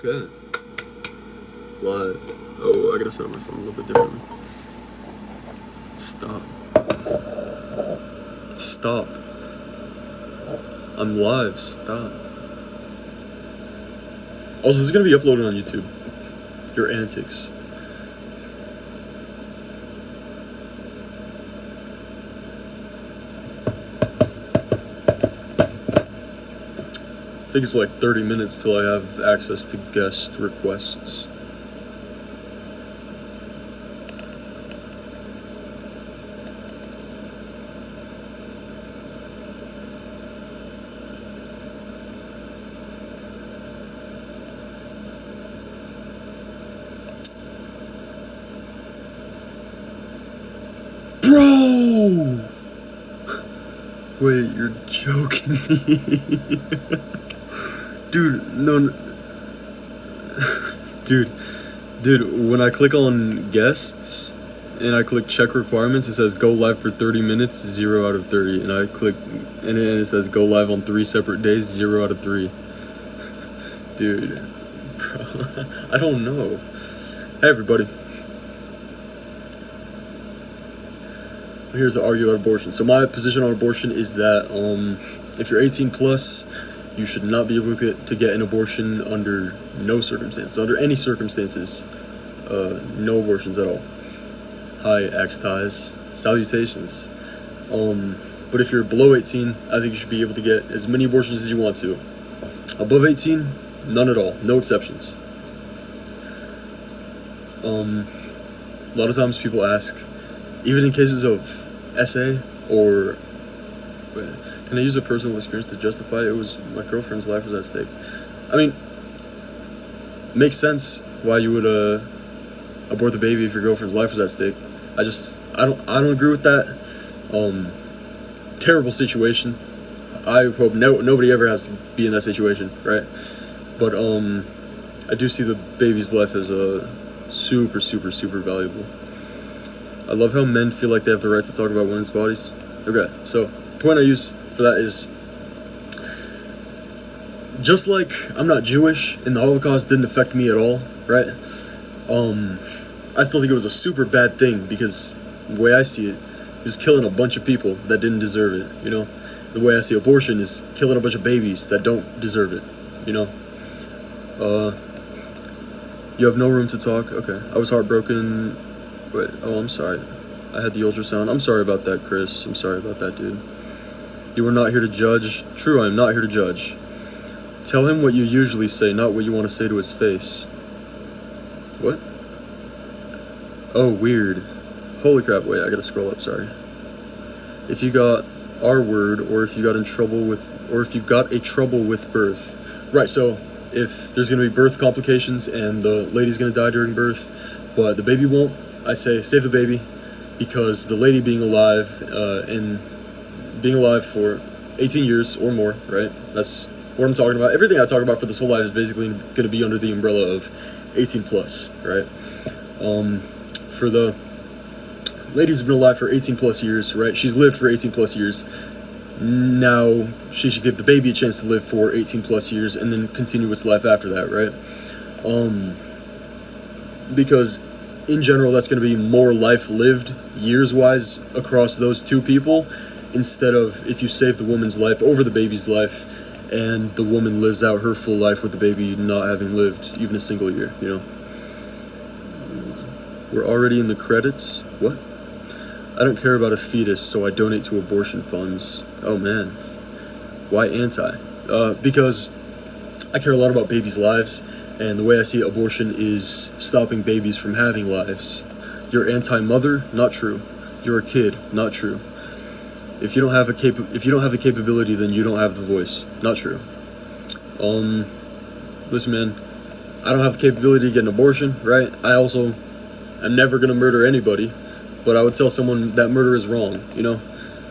Okay. Live. Oh, I gotta set up my phone a little bit differently. Stop. Stop. I'm live. Stop. Also, this is gonna be uploaded on YouTube. Your antics. I think it's like 30 minutes till I have access to guest requests. Bro! Wait, you're joking me. Dude, no. Dude, when I click on guests and I click check requirements, it says go live for 30 minutes, 0 out of 30. And I click, and it says go live on 3 separate days, 0 out of 3. Dude, bro, I don't know. Hey, everybody. Here's the argue about abortion. So my position on abortion is that if you're 18 plus, you should not be able to get an abortion under no circumstances. Under any circumstances, no abortions at all. Hi, Axe Ties. Salutations. But if you're below 18, I think you should be able to get as many abortions as you want to. Above 18, none at all. No exceptions. A lot of times people ask, even in cases of SA or... Can I use a personal experience to justify it? It was my girlfriend's life was at stake. I mean, makes sense why you would abort the baby if your girlfriend's life was at stake. I don't agree with that. Terrible situation. I hope nobody ever has to be in that situation, right? But I do see the baby's life as super, super, super valuable. I love how men feel like they have the right to talk about women's bodies. Okay, so the point I use for that is, just like I'm not Jewish and the Holocaust didn't affect me at all, right? I still think it was a super bad thing because the way I see it, it was killing a bunch of people that didn't deserve it, you know? The way I see abortion is killing a bunch of babies that don't deserve it, you know? You have no room to talk? Okay. I was heartbroken. Wait, oh, I'm sorry. I had the ultrasound. I'm sorry about that, Chris. I'm sorry about that, dude. You are not here to judge. True, I am not here to judge. Tell him what you usually say, not what you want to say to his face. What? Oh, weird. Holy crap, wait, I gotta scroll up, sorry. If you got R word, or if you got in trouble with, or if you got a trouble with birth. Right, so if there's gonna be birth complications and the lady's gonna die during birth, but the baby won't, I say save the baby, because the lady being alive, and being alive for 18 years or more, right? That's what I'm talking about. Everything I talk about for this whole life is basically going to be under the umbrella of 18 plus, right? For the lady who's been alive for 18 plus years, right? She's lived for 18 plus years. Now she should give the baby a chance to live for 18 plus years and then continue its life after that, right? Because in general, that's going to be more life lived years-wise across those two people, instead of if you save the woman's life over the baby's life and the woman lives out her full life with the baby not having lived even a single year, you know? We're already in the credits? What? I don't care about a fetus, so I donate to abortion funds. Oh, man. Why anti? Because I care a lot about babies' lives, and the way I see it, abortion is stopping babies from having lives. You're anti-mother? Not true. You're a kid? Not true. If you don't have the capability, then you don't have the voice. Not true. Listen, man, I don't have the capability to get an abortion, right? I also am never gonna murder anybody, but I would tell someone that murder is wrong, you know?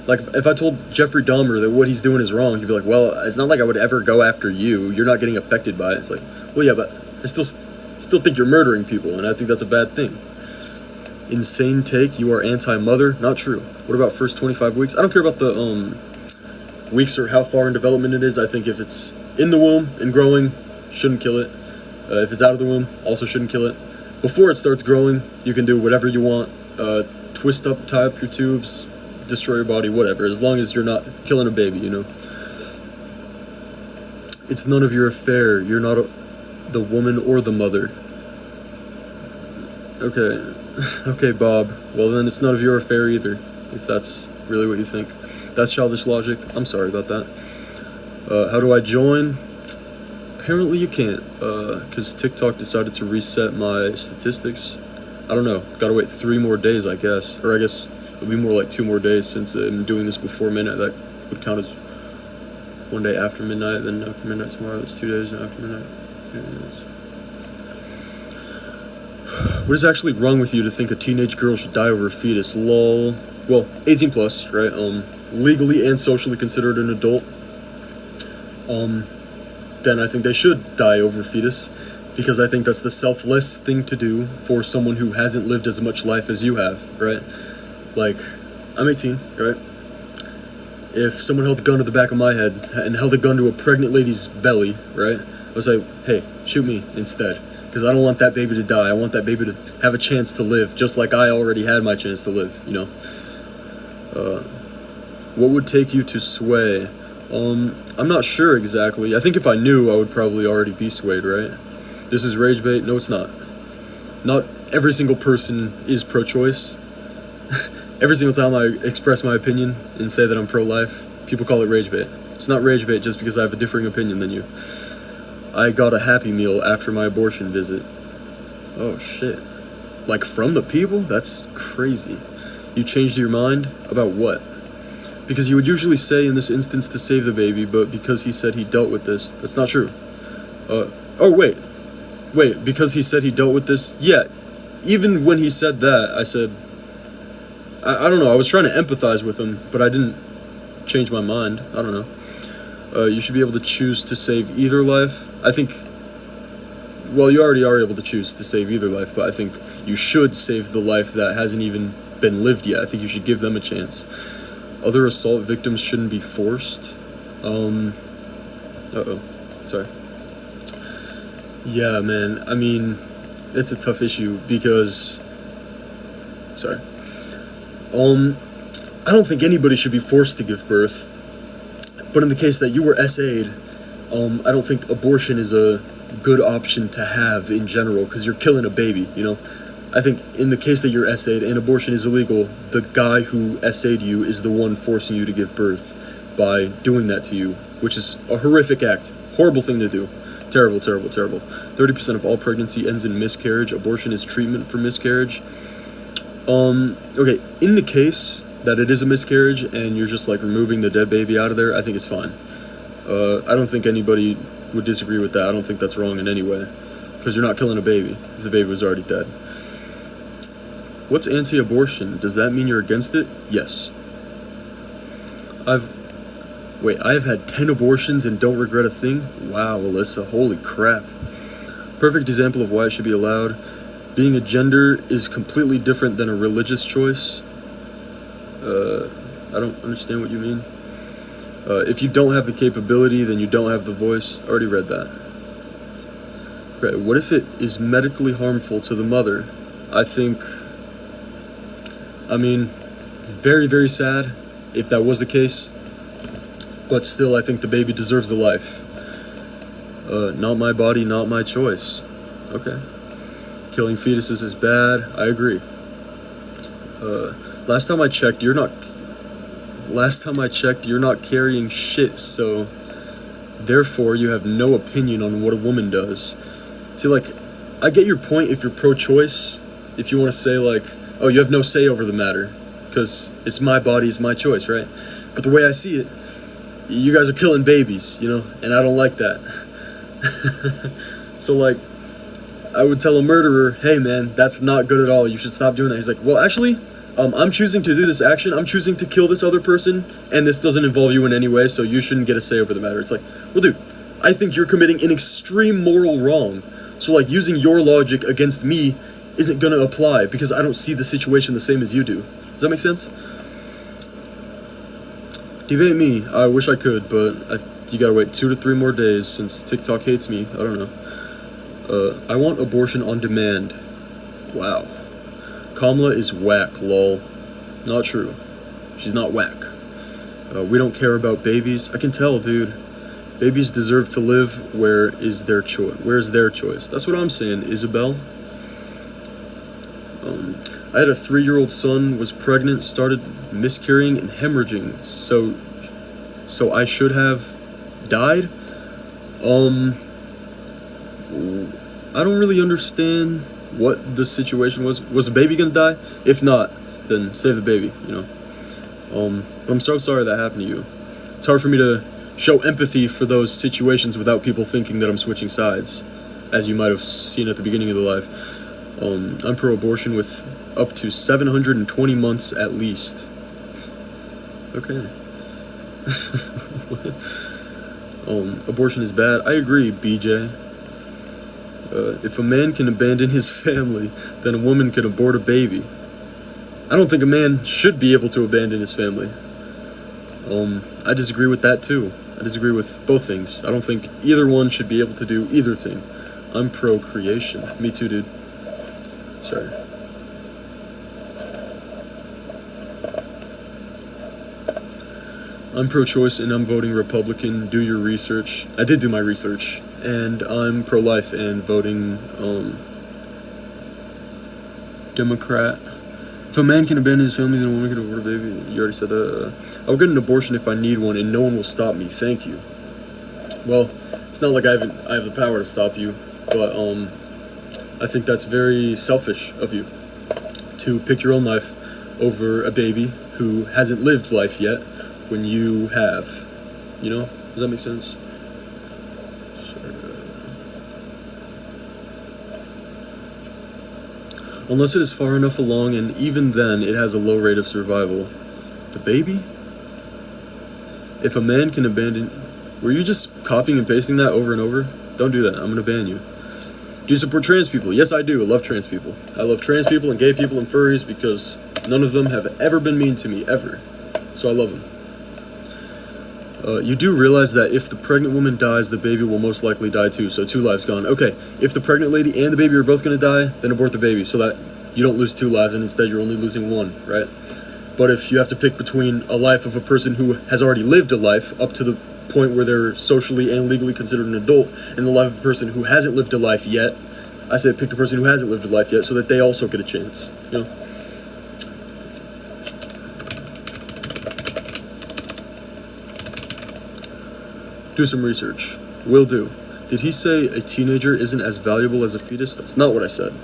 Like, if I told Jeffrey Dahmer that what he's doing is wrong, he'd be like, well, it's not like I would ever go after you. You're not getting affected by it. It's like, well, yeah, but I still think you're murdering people, and I think that's a bad thing. Insane take, you are anti-mother? Not true. What about first 25 weeks? I don't care about the weeks or how far in development it is. I think if it's in the womb and growing, shouldn't kill it. If it's out of the womb, also shouldn't kill it. Before it starts growing, you can do whatever you want. Twist up, tie up your tubes, destroy your body, whatever. As long as you're not killing a baby, you know. It's none of your affair. You're not the woman or the mother. Okay. Okay, Bob. Well, then it's none of your affair either, if that's really what you think. That's childish logic. I'm sorry about that. How do I join? Apparently you can't, because TikTok decided to reset my statistics. I don't know. Gotta wait 3 more days, I guess. Or I guess it'll be more like 2 more days since I'm doing this before midnight. That would count as 1 day after midnight, then after midnight tomorrow. It's 2 days after midnight. What is actually wrong with you to think a teenage girl should die over a fetus? Lol. Well, 18 plus, right? Legally and socially considered an adult. Then I think they should die over a fetus, because I think that's the selfless thing to do for someone who hasn't lived as much life as you have, right? Like, I'm 18, right? If someone held a gun to the back of my head and held a gun to a pregnant lady's belly, right? I was like, hey, shoot me instead, because I don't want that baby to die. I want that baby to have a chance to live, just like I already had my chance to live, you know? What would take you to sway? I'm not sure exactly. I think if I knew, I would probably already be swayed, right? This is rage bait? No, it's not. Not every single person is pro-choice. Every single time I express my opinion and say that I'm pro-life, people call it rage bait. It's not rage bait just because I have a differing opinion than you. I got a Happy Meal after my abortion visit. Oh, shit. Like, from the people? That's crazy. You changed your mind? About what? Because you would usually say in this instance to save the baby, but because he said he dealt with this, that's not true. Wait, because he said he dealt with this? Yeah, even when he said that, I said, I don't know, I was trying to empathize with him, but I didn't change my mind. I don't know. You should be able to choose to save either life. I think, well, you already are able to choose to save either life, but I think you should save the life that hasn't even been lived yet. I think you should give them a chance. Other assault victims shouldn't be forced. Sorry. Yeah, man, I mean, it's a tough issue because, sorry. I don't think anybody should be forced to give birth, but in the case that you were SA'd, I don't think abortion is a good option to have in general, because you're killing a baby, you know? I think in the case that you're SA'd and abortion is illegal, the guy who SA'd you is the one forcing you to give birth by doing that to you, which is a horrific act. Horrible thing to do. Terrible, terrible, terrible. 30% of all pregnancy ends in miscarriage. Abortion is treatment for miscarriage. Okay, in the case that it is a miscarriage and you're just like removing the dead baby out of there, I think it's fine. I don't think anybody would disagree with that. I don't think that's wrong in any way, because you're not killing a baby if the baby was already dead. What's anti-abortion? Does that mean you're against it? Yes. I have had 10 abortions and don't regret a thing? Wow, Alyssa, holy crap. Perfect example of why it should be allowed. Being a gender is completely different than a religious choice. I don't understand what you mean. If you don't have the capability, then you don't have the voice. I already read that. Okay, what if it is medically harmful to the mother? I mean, it's very, very sad if that was the case, but still, I think the baby deserves a life. Not my body, not my choice. Okay. Killing fetuses is bad. I agree. Last time I checked, you're not carrying shit, so therefore you have no opinion on what a woman does. See, like, I get your point if you're pro-choice, if you want to say, like, oh, you have no say over the matter, because it's my body, it's my choice, right? But the way I see it, you guys are killing babies, you know, and I don't like that. So, like, I would tell a murderer, hey, man, that's not good at all, you should stop doing that. He's like, well, actually, I'm choosing to do this action, I'm choosing to kill this other person, and this doesn't involve you in any way, so you shouldn't get a say over the matter. It's like, well, dude, I think you're committing an extreme moral wrong, so, like, using your logic against me isn't gonna apply, because I don't see the situation the same as you do. Does that make sense? Debate me. I wish I could, but you gotta wait 2 to 3 more days since TikTok hates me. I don't know. I want abortion on demand. Wow. Kamala is whack, lol. Not true. She's not whack. We don't care about babies. I can tell, dude. Babies deserve to live. Where's their choice? That's what I'm saying, Isabel. I had a 3-year-old son, was pregnant, started miscarrying and hemorrhaging. So I should have died? I don't really understand what the situation was. Was the baby gonna die? If not, then save the baby, you know. But I'm so sorry that happened to you. It's hard for me to show empathy for those situations without people thinking that I'm switching sides, as you might have seen at the beginning of the live. I'm pro-abortion with up to 720 months at least. Okay. Abortion is bad. I agree, BJ. If a man can abandon his family, then a woman can abort a baby. I don't think a man should be able to abandon his family. I disagree with that too. I disagree with both things. I don't think either one should be able to do either thing. I'm pro-creation. Me too, dude. Sorry. I'm pro-choice and I'm voting Republican. Do your research. I did do my research. And I'm pro-life and voting Democrat. If a man can abandon his family, then a woman can abort a baby. You already said that. I'll get an abortion if I need one, and no one will stop me. Thank you. Well, it's not like I have the power to stop you, but I think that's very selfish of you to pick your own life over a baby who hasn't lived life yet when you have. You know? Does that make sense? Unless it is far enough along, and even then it has a low rate of survival. The baby? If a man can abandon... Were you just copying and pasting that over and over? Don't do that. I'm gonna ban you. Do you support trans people? Yes, I do. I love trans people. I love trans people and gay people and furries because none of them have ever been mean to me, ever. So I love them. You do realize that if the pregnant woman dies, the baby will most likely die too, so 2 lives gone. Okay, if the pregnant lady and the baby are both going to die, then abort the baby so that you don't lose 2 lives and instead you're only losing 1, right? But if you have to pick between a life of a person who has already lived a life up to the point where they're socially and legally considered an adult, and the life of a person who hasn't lived a life yet, I say pick the person who hasn't lived a life yet so that they also get a chance, you know? Do some research. Will do. Did he say a teenager isn't as valuable as a fetus? That's not what I said.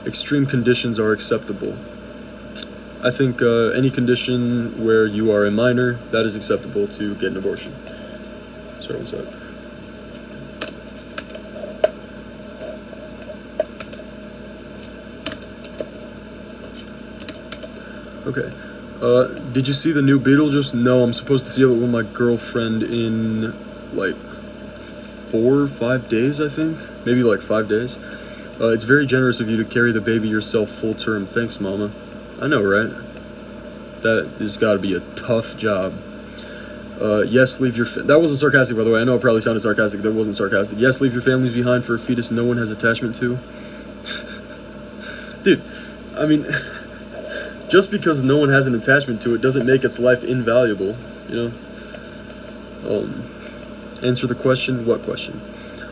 Extreme conditions are acceptable. I think any condition where you are a minor, that is acceptable to get an abortion. Sorry, one sec. Okay. Did you see the new Beetlejuice? No, I'm supposed to see it with my girlfriend in, like, 4 or 5 days, I think? Maybe, like, 5 days. It's very generous of you to carry the baby yourself full term. Thanks, Mama. I know, right? That has got to be a tough job. Yes, leave your... That wasn't sarcastic, by the way. I know it probably sounded sarcastic. That wasn't sarcastic. Yes, leave your families behind for a fetus no one has attachment to. Dude, I mean... Just because no one has an attachment to it doesn't make its life invaluable, you know? Answer the question. What question?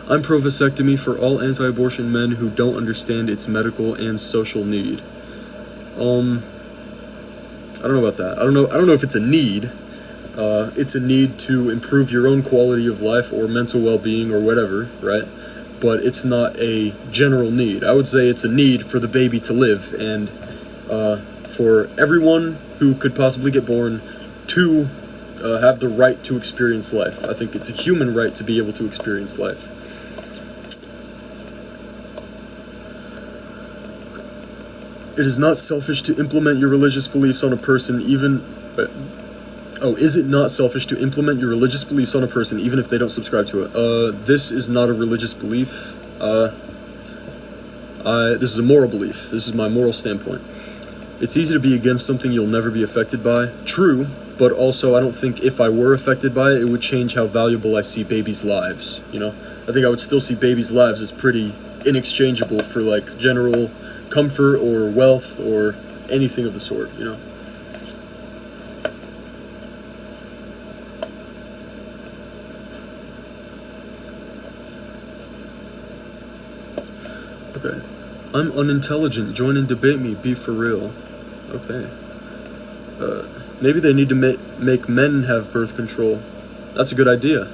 I'm pro-vasectomy for all anti-abortion men who don't understand its medical and social need. I don't know about that. I don't know if it's a need. It's a need to improve your own quality of life or mental well-being or whatever, right? But it's not a general need. I would say it's a need for the baby to live and, for everyone who could possibly get born to have the right to experience life. I think it's a human right to be able to experience life. It is not selfish to implement your religious beliefs on a person even... is it not selfish to implement your religious beliefs on a person even if they don't subscribe to it? This is not a religious belief. This is a moral belief. This is my moral standpoint. It's easy to be against something you'll never be affected by. True, but also I don't think if I were affected by it, it would change how valuable I see babies' lives. You know, I think I would still see babies' lives as pretty inexchangeable for like general comfort or wealth or anything of the sort. You know. Okay. I'm unintelligent. Join and debate me. Be for real. Okay. Maybe they need to make men have birth control. That's a good idea.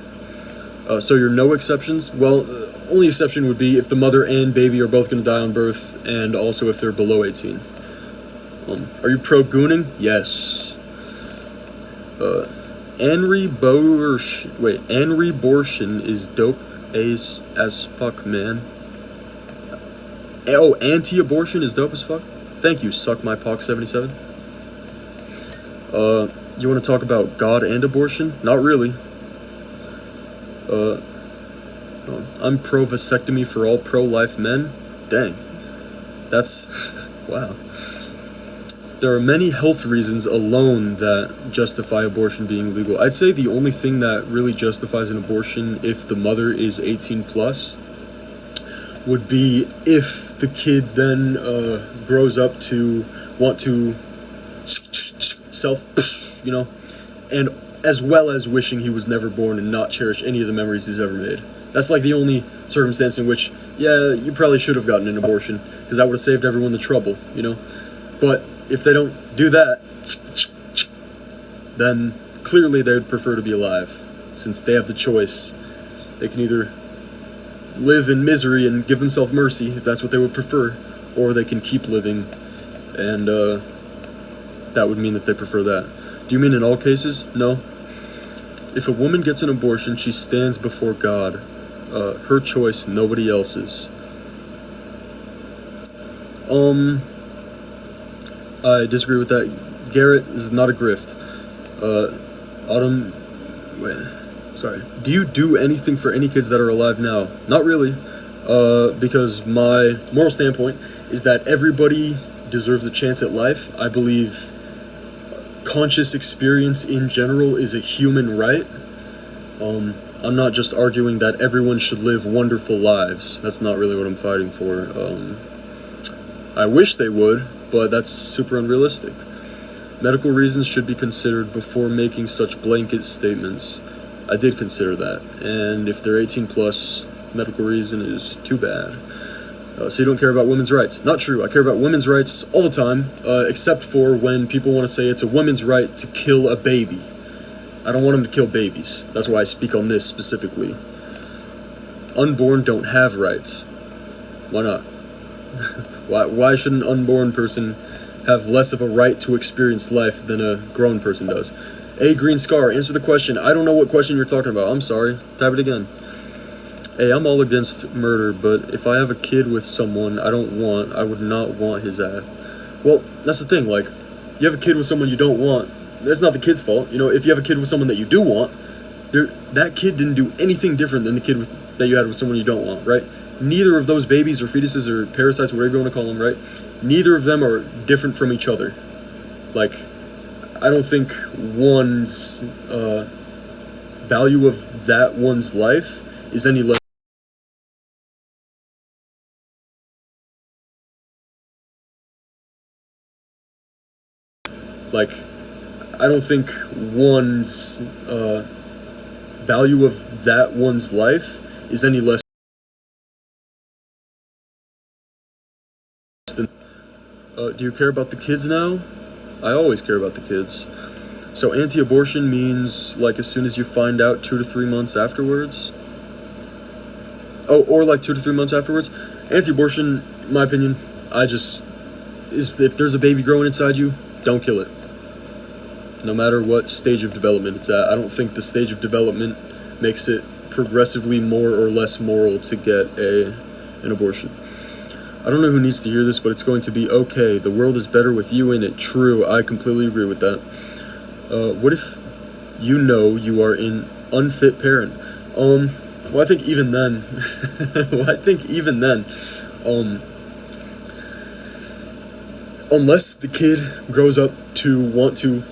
So you're no exceptions? Well, only exception would be if the mother and baby are both going to die on birth, and also if they're below 18. Are you pro-gooning? Yes. Anri-bortion is dope as fuck, man. Oh, anti-abortion is dope as fuck? Thank you, Suck My Pock 77. You want to talk about God and abortion? Not really. I'm pro-vasectomy for all pro-life men? Dang. That's... wow. There are many health reasons alone that justify abortion being legal. I'd say the only thing that really justifies an abortion if the mother is 18 plus would be if the kid then grows up to want to self, you know, and as well as wishing he was never born and not cherish any of the memories he's ever made. That's like the only circumstance in which, yeah, you probably should have gotten an abortion, because that would have saved everyone the trouble, you know. But if they don't do that, then clearly they'd prefer to be alive, since they have the choice. They can either live in misery and give themselves mercy, if that's what they would prefer, or they can keep living, and that would mean that they prefer that. Do you mean in all cases? No. If a woman gets an abortion, she stands before God. Her choice, nobody else's. I disagree with that. Garrett is not a grift. Autumn, sorry. Do you do anything for any kids that are alive now? Not really, because my moral standpoint is that everybody deserves a chance at life. I believe conscious experience in general is a human right. I'm not just arguing that everyone should live wonderful lives. That's not really what I'm fighting for. I wish they would, but that's super unrealistic. Medical reasons should be considered before making such blanket statements. I did consider that, and if they're 18 plus, medical reason is too bad. So you don't care about women's rights? Not true. I care about women's rights all the time, except for when people want to say it's a woman's right to kill a baby. I don't want them to kill babies. That's why I speak on this specifically. Unborn don't have rights. Why not? Why should an unborn person have less of a right to experience life than a grown person does? A Green Scar, answer the question. I don't know what question you're talking about. I'm sorry. Type it again. Hey, I'm all against murder, but if I have a kid with someone I would not want his ass. Well, that's the thing, like, you have a kid with someone you don't want, that's not the kid's fault. You know, if you have a kid with someone that you do want, that kid didn't do anything different than the kid that you had with someone you don't want, right? Neither of those babies or fetuses or parasites, whatever you want to call them, right? Neither of them are different from each other. Like, I don't think one's value of that one's life is any less. Like, I don't think one's value of that one's life is any less than. Do you care about the kids now? I always care about the kids. So anti-abortion means, like, as soon as you find out 2 to 3 months afterwards? Oh, or like 2 to 3 months afterwards? Anti-abortion, in my opinion, if there's a baby growing inside you, don't kill it. No matter what stage of development it's at. I don't think the stage of development makes it progressively more or less moral to get an abortion. I don't know who needs to hear this, but it's going to be okay. The world is better with you in it. True, I completely agree with that. What if you know you are an unfit parent? Well, I think even then, unless the kid grows up to want to,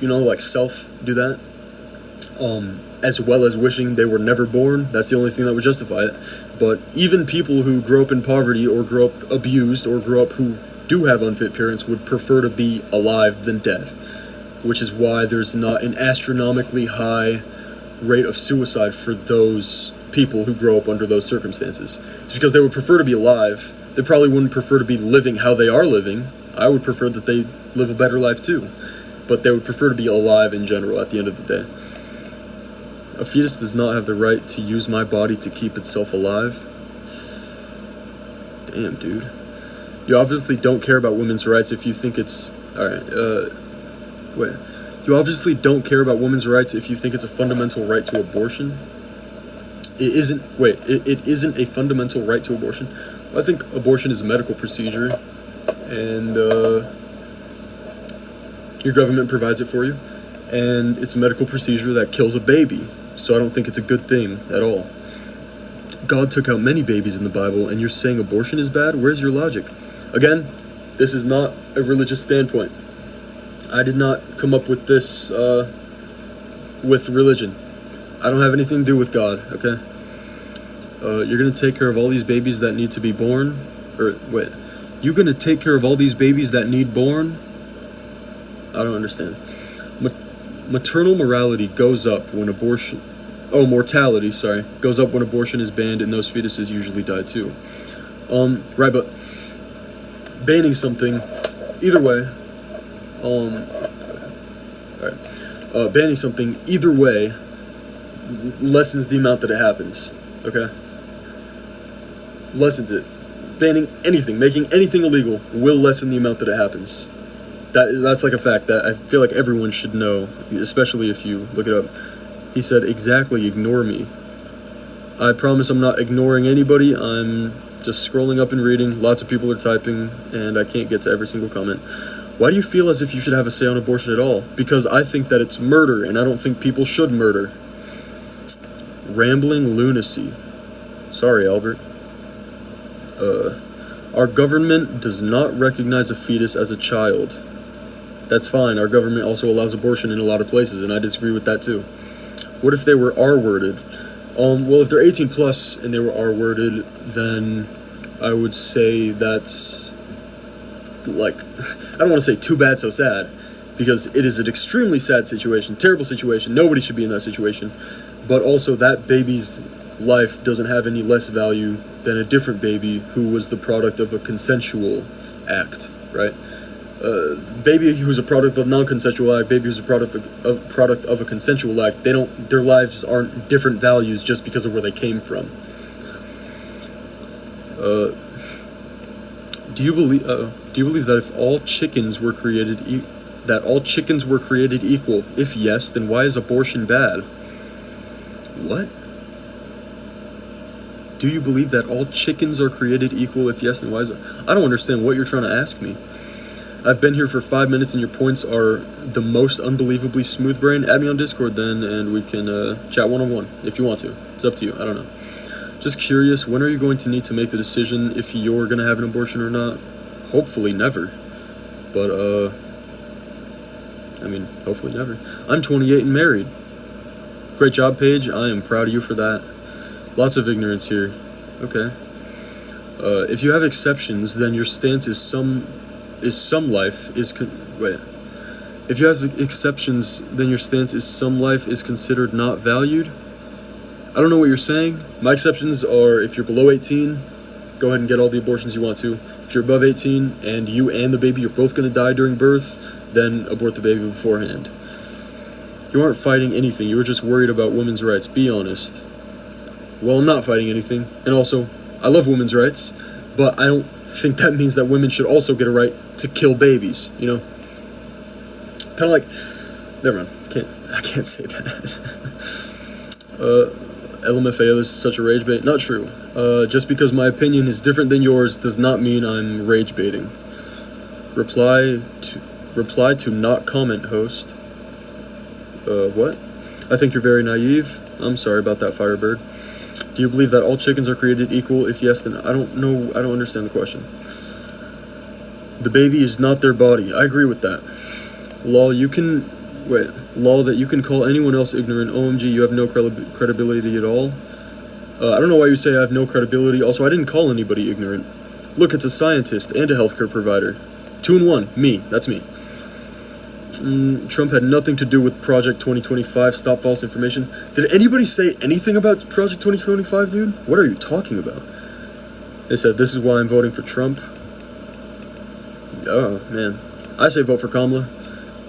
like self do that, as well as wishing they were never born. That's the only thing that would justify it. But even people who grow up in poverty or grow up abused or grow up who do have unfit parents would prefer to be alive than dead, which is why there's not an astronomically high rate of suicide for those people who grow up under those circumstances. It's because they would prefer to be alive. They probably wouldn't prefer to be living how they are living. I would prefer that they live a better life too, but they would prefer to be alive in general at the end of the day. A fetus does not have the right to use my body to keep itself alive. Damn, dude. You obviously don't care about women's rights if you think it's... Alright, wait. You obviously don't care about women's rights if you think it's a fundamental right to abortion. It isn't... Wait, it isn't a fundamental right to abortion? I think abortion is a medical procedure, and your government provides it for you, and it's a medical procedure that kills a baby, so I don't think it's a good thing at all. God took out many babies in the Bible, and you're saying abortion is bad? Where's your logic? Again, this is not a religious standpoint. I did not come up with this with religion. I don't have anything to do with God, okay? You're gonna take care of all these babies that need to be born? Or, wait, you gonna take care of all these babies that need born? I don't understand. Maternal morality goes up when abortion... Oh, mortality, sorry. Goes up when abortion is banned, and those fetuses usually die too. Right, but... banning something, either way... Alright. Banning something, either way, lessens the amount that it happens, okay? Lessens it. Banning anything, making anything illegal, will lessen the amount that it happens. That's like a fact that I feel like everyone should know, especially if you look it up. He said, exactly, ignore me. I promise I'm not ignoring anybody, I'm just scrolling up and reading, lots of people are typing, and I can't get to every single comment. Why do you feel as if you should have a say on abortion at all? Because I think that it's murder, and I don't think people should murder. Rambling lunacy. Sorry, Albert. Our government does not recognize a fetus as a child. That's fine, our government also allows abortion in a lot of places, and I disagree with that too. What if they were R-worded? Well, if they're 18 plus and they were R-worded, then I would say that's, like, I don't want to say too bad, so sad, because it is an extremely sad situation, terrible situation, nobody should be in that situation, but also that baby's life doesn't have any less value than a different baby who was the product of a consensual act, right? Baby who's a product of non-consensual act, baby who's a product of a consensual act, their lives aren't different values just because of where they came from. Do you believe that if all chickens were created equal? If yes, then why is abortion bad? What? Do you believe that all chickens are created equal? If yes, then why is it? I don't understand what you're trying to ask me. I've been here for 5 minutes and your points are the most unbelievably smooth brain. Add me on Discord then and we can chat one-on-one if you want to. It's up to you. I don't know. Just curious, when are you going to need to make the decision if you're going to have an abortion or not? Hopefully never. But, I mean, hopefully never. I'm 28 and married. Great job, Paige. I am proud of you for that. Lots of ignorance here. Okay. If you have exceptions, then your stance is If you have exceptions, then your stance is some life is considered not valued? I don't know what you're saying. My exceptions are if you're below 18, go ahead and get all the abortions you want to. If you're above 18 and you and the baby are both going to die during birth, then abort the baby beforehand. You aren't fighting anything. You were just worried about women's rights. Be honest. Well, I'm not fighting anything. And also, I love women's rights, but I don't think that means that women should also get a right to kill babies, you know? Kind of like... Never mind. I can't say that. LMFAO, this is such a rage bait. Not true. Just because my opinion is different than yours does not mean I'm rage baiting. Reply to not comment, host. What? I think you're very naive. I'm sorry about that, Firebird. Do you believe that all chickens are created equal? If yes, then I don't know. I don't understand the question. The baby is not their body. I agree with that. Lol, you can law that you can call anyone else ignorant. OMG, you have no credibility at all. I don't know why you say I have no credibility. Also, I didn't call anybody ignorant. Look, it's a scientist and a healthcare provider. 2 in 1. Me. That's me. Trump had nothing to do with Project 2025. Stop false information. Did anybody say anything about Project 2025, dude? What are you talking about? They said, this is why I'm voting for Trump. Oh, man. I say vote for Kamala,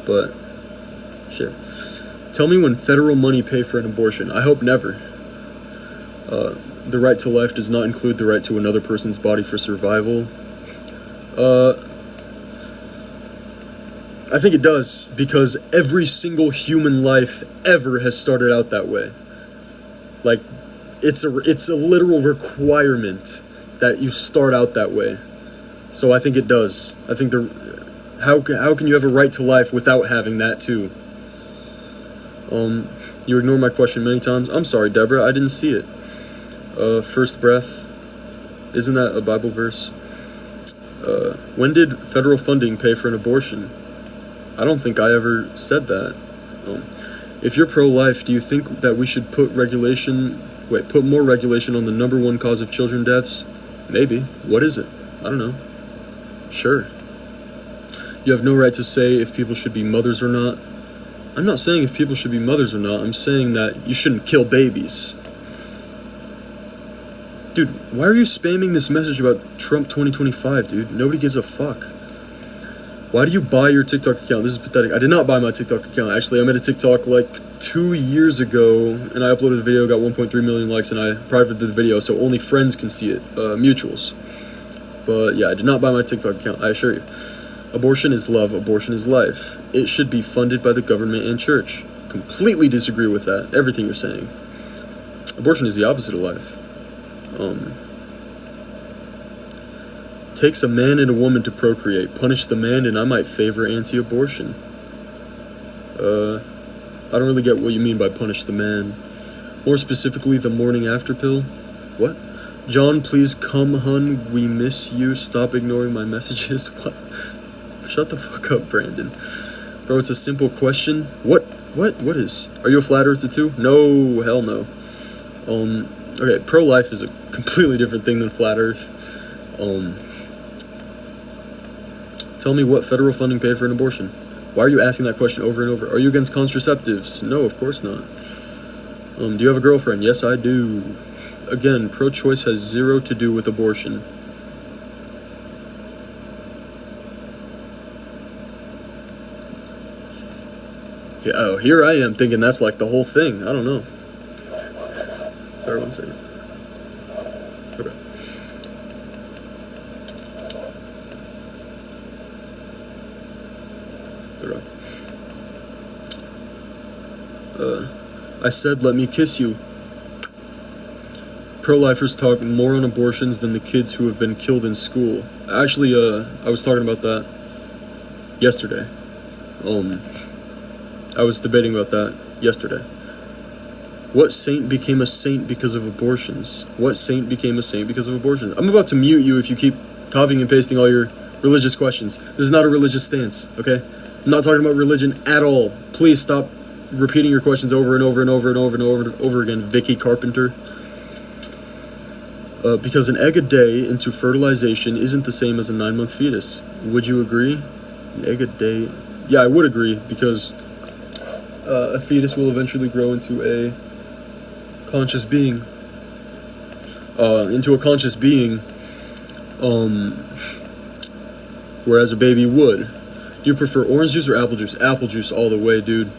but shit. Tell me when federal money pay for an abortion. I hope never. The right to life does not include the right to another person's body for survival. I think it does, because every single human life ever has started out that way. Like, it's a literal requirement that you start out that way. So I think it does. I think how can you have a right to life without having that too? You ignored my question many times. I'm sorry, Deborah, I didn't see it. First breath. Isn't that a Bible verse? When did federal funding pay for an abortion? I don't think I ever said that. If you're pro-life, do you think that we should put more regulation on the number one cause of children deaths? Maybe. What is it? I don't know. Sure. You have no right to say if people should be mothers or not. I'm not saying if people should be mothers or not. I'm saying that you shouldn't kill babies. Dude, why are you spamming this message about Trump 2025, dude? Nobody gives a fuck. Why do you buy your TikTok account? This is pathetic. I did not buy my TikTok account. Actually, I made a TikTok like 2 years ago, and I uploaded the video, got 1.3 million likes, and I privated the video so only friends can see it, mutuals. But yeah, I did not buy my TikTok account, I assure you. Abortion is love, abortion is life. It should be funded by the government and church. Completely disagree with that, everything you're saying. Abortion is the opposite of life. Takes a man and a woman to procreate. Punish the man and I might favor anti-abortion. I don't really get what you mean by punish the man. More specifically, the morning after pill? What? John, please come, hun. We miss you. Stop ignoring my messages. What? Shut the fuck up, Brandon. Bro, it's a simple question. What is? Are you a flat earther too? No, hell no. Okay, pro-life is a completely different thing than flat earth. Tell me what federal funding paid for an abortion. Why are you asking that question over and over? Are you against contraceptives? No, of course not. Do you have a girlfriend? Yes, I do. Again, pro-choice has zero to do with abortion. Yeah, oh, here I am thinking that's like the whole thing. I don't know. Sorry, 1 second. Okay. I said, let me kiss you. Pro-lifers talk more on abortions than the kids who have been killed in school. Actually, I was talking about that yesterday. I was debating about that yesterday. What saint became a saint because of abortions? What saint became a saint because of abortions? I'm about to mute you if you keep copying and pasting all your religious questions. This is not a religious stance, okay? I'm not talking about religion at all. Please stop repeating your questions over and over and over and over and over and over again, Vicky Carpenter. Because an egg a day into fertilization isn't the same as a 9-month fetus. Would you agree? An egg a day? Yeah, I would agree, because a fetus will eventually grow into a conscious being. Whereas a baby would. Do you prefer orange juice or apple juice? Apple juice all the way, dude.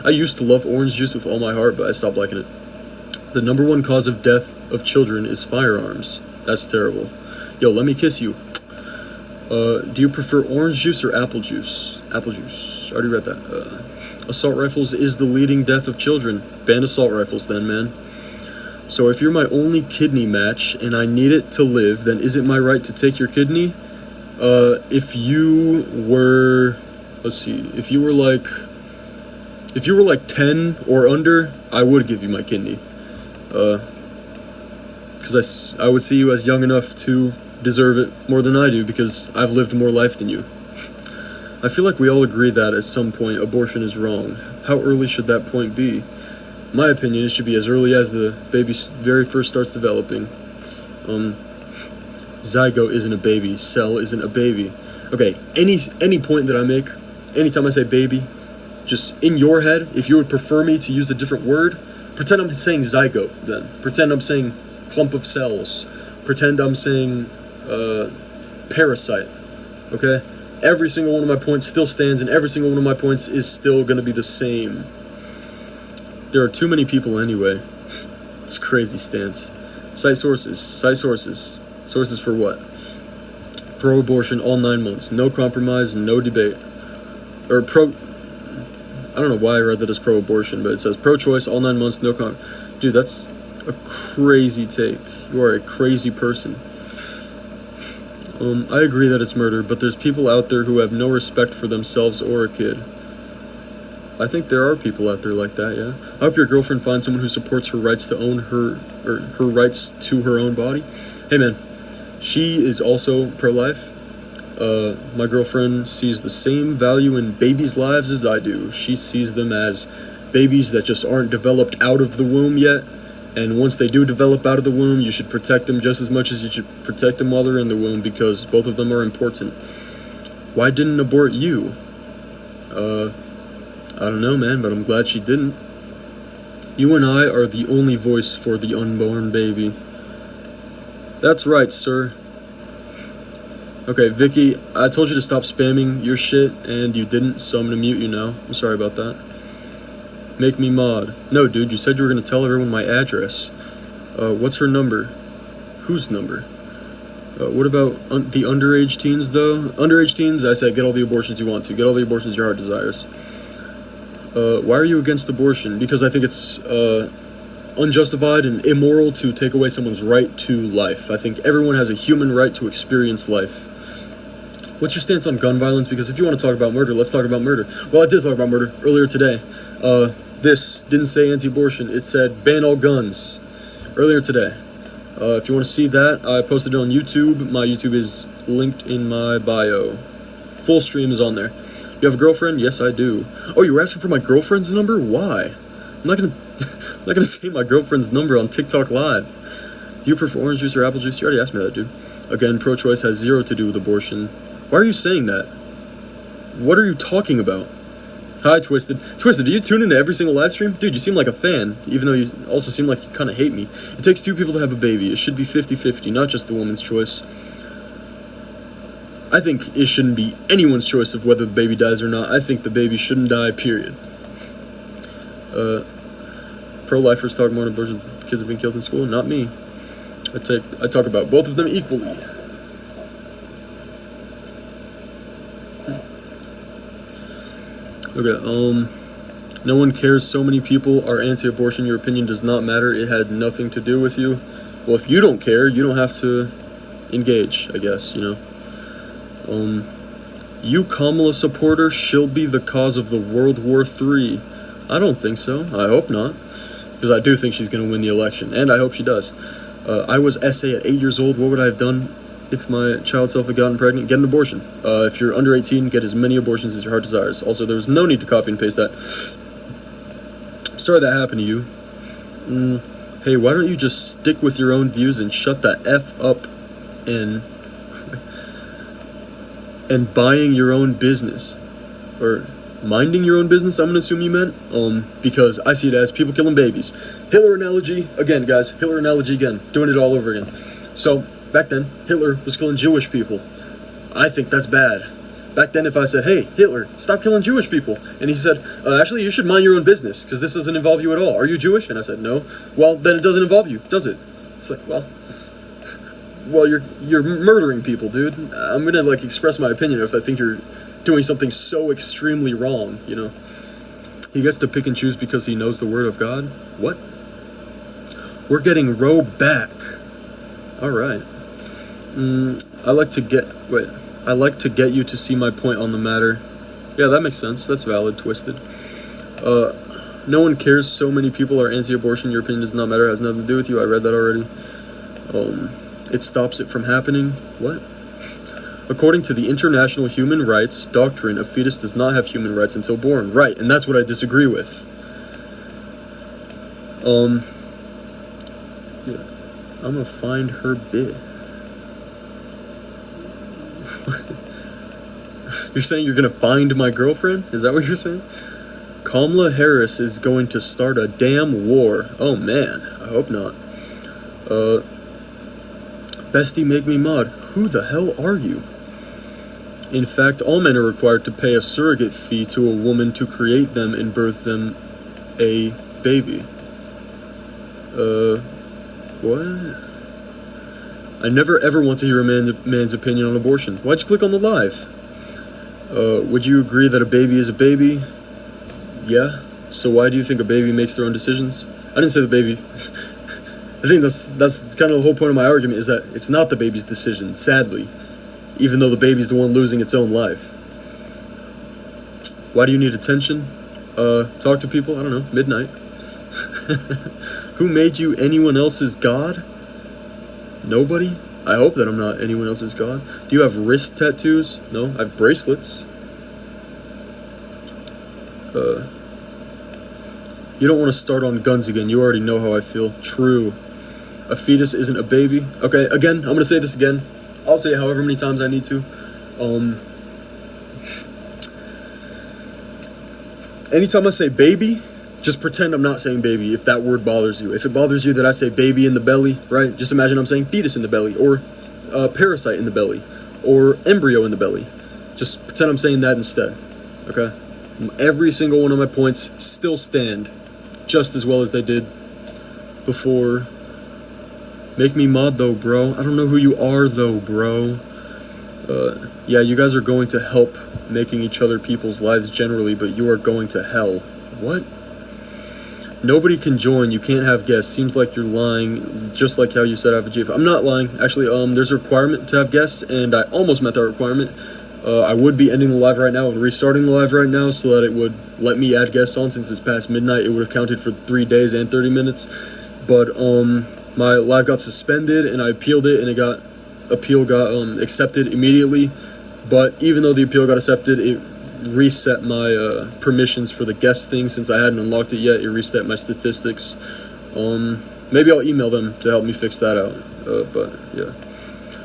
I used to love orange juice with all my heart, but I stopped liking it. The number one cause of death of children is firearms. That's terrible. Yo, let me kiss you. Do you prefer orange juice or apple juice? Apple juice. I already read that. Assault rifles is the leading death of children. Ban assault rifles then, man. So if you're my only kidney match and I need it to live, then is it my right to take your kidney? If you were, let's see, if you were like 10 or under, I would give you my kidney. Because I would see you as young enough to deserve it more than I do, because I've lived more life than you. I feel like we all agree that at some point abortion is wrong. How early should that point be? My opinion, it should be as early as the baby very first starts developing. Zygote isn't a baby. Cell isn't a baby. Okay, any point that I make, anytime I say baby, just in your head, if you would prefer me to use a different word, pretend I'm saying zygote then. Pretend I'm saying clump of cells. Pretend I'm saying parasite. Okay? Every single one of my points still stands, and every single one of my points is still going to be the same. There are too many people anyway. It's a crazy stance. Cite sources. Cite sources. Sources for what? Pro-abortion all 9 months. No compromise, no debate. Or I don't know why I read that as pro-abortion, but it says pro-choice all 9 months, no Dude, that's a crazy take. You are a crazy person. I agree that it's murder, but there's people out there who have no respect for themselves or a kid. I think there are people out there like that, yeah. I hope your girlfriend finds someone who supports her rights to own her rights to her own body. Hey man, she is also pro-life. My girlfriend sees the same value in babies' lives as I do. She sees them as babies that just aren't developed out of the womb yet. And once they do develop out of the womb, you should protect them just as much as you should protect them while they're in the womb, because both of them are important. Why didn't abort you? I don't know, man, but I'm glad she didn't. You and I are the only voice for the unborn baby. That's right, sir. Okay, Vicky, I told you to stop spamming your shit, and you didn't, so I'm gonna mute you now. I'm sorry about that. Make me mod. No, dude, you said you were gonna tell everyone my address. What's her number? Whose number? What about the underage teens, though? Underage teens, I said get all the abortions you want to. Get all the abortions your heart desires. Why are you against abortion? Because I think it's unjustified and immoral to take away someone's right to life. I think everyone has a human right to experience life. What's your stance on gun violence? Because if you want to talk about murder, let's talk about murder. Well, I did talk about murder earlier today. This didn't say anti-abortion. It said ban all guns earlier today. If you want to see that, I posted it on YouTube. My YouTube is linked in my bio. Full stream is on there. You have a girlfriend? Yes, I do. Oh, you were asking for my girlfriend's number? Why? I'm not gonna say my girlfriend's number on TikTok Live. Do you prefer orange juice or apple juice? You already asked me that, dude. Again, pro-choice has zero to do with abortion. Why are you saying that? What are you talking about? Hi, Twisted. Twisted, do you tune into every single live stream? Dude, you seem like a fan, even though you also seem like you kind of hate me. It takes two people to have a baby. It should be 50-50, not just the woman's choice. I think it shouldn't be anyone's choice of whether the baby dies or not. I think the baby shouldn't die, period. Pro-lifers talk more about abortion. Kids have been killed in school. Not me. I talk about both of them equally. Okay, no one cares. So many people are anti-abortion. Your opinion does not matter. It had nothing to do with you. Well, if you don't care, you don't have to engage, I guess, you know. You Kamala supporter, she'll be the cause of the World War III. I don't think so. I hope not. Because I do think she's going to win the election. And I hope she does. I was SA at 8 years old. What would I have done if my child self had gotten pregnant? Get an abortion. If you're under 18, get as many abortions as your heart desires. Also, there was no need to copy and paste that. Sorry that happened to you. Hey, why don't you just stick with your own views and shut the F up and buying your own business? Or minding your own business, I'm gonna assume you meant. Because I see it as people killing babies. Hitler analogy, again, guys. Hitler analogy again. Doing it all over again. So, back then, Hitler was killing Jewish people. I think that's bad. Back then, if I said, hey, Hitler, stop killing Jewish people. And he said, actually, you should mind your own business, because this doesn't involve you at all. Are you Jewish? And I said, no. Well, then it doesn't involve you, does it? It's like, well, you're murdering people, dude. I'm gonna, like, express my opinion if I think you're doing something so extremely wrong, you know? He gets to pick and choose because he knows the word of God? What? We're getting Roe back. Alright. I like to get you to see my point on the matter. Yeah, that makes sense. That's valid, Twisted. No one cares. So many people are anti-abortion. Your opinion does not matter. It has nothing to do with you. I read that already. It stops it from happening. What? According to the International Human Rights Doctrine, a fetus does not have human rights until born. Right, and that's what I disagree with. Yeah, I'm gonna find her bit. You're saying you're gonna find my girlfriend? Is that what you're saying? Kamala Harris is going to start a damn war. Oh man, I hope not. Bestie, make me mod. Who the hell are you? In fact, all men are required to pay a surrogate fee to a woman to create them and birth them a baby. What? I never ever want to hear a man's opinion on abortion. Why'd you click on the live? Would you agree that a baby is a baby? Yeah. So why do you think a baby makes their own decisions? I didn't say the baby. I think that's kind of the whole point of my argument, is that it's not the baby's decision, sadly. Even though the baby's the one losing its own life. Why do you need attention? Talk to people? I don't know. Midnight. Who made you anyone else's god? Nobody? I hope that I'm not anyone else's god. Do you have wrist tattoos? No, I have bracelets. You don't want to start on guns again. You already know how I feel. True. A fetus isn't a baby. Okay, again, I'm going to say this again. I'll say it however many times I need to. Anytime I say baby, just pretend I'm not saying baby if that word bothers you. If it bothers you that I say baby in the belly, right? Just imagine I'm saying fetus in the belly, or parasite in the belly, or embryo in the belly. Just pretend I'm saying that instead, okay? Every single one of my points still stand just as well as they did before. Make me mod though, bro. I don't know who you are though, bro. Yeah, you guys are going to help making each other people's lives generally, but you are going to hell. What? Nobody can join. You can't have guests. Seems like you're lying, just like how you said I have a GF. I'm not lying. Actually, there's a requirement to have guests, and I almost met that requirement. I would be ending the live right now and restarting the live right now so that it would let me add guests on. Since it's past midnight, it would have counted for 3 days and 30 minutes. But my live got suspended, and I appealed it, and appeal got accepted immediately. But even though the appeal got accepted, it reset my permissions for the guest thing. Since I hadn't unlocked it yet, it reset my statistics. Maybe I'll email them to help me fix that out. But yeah.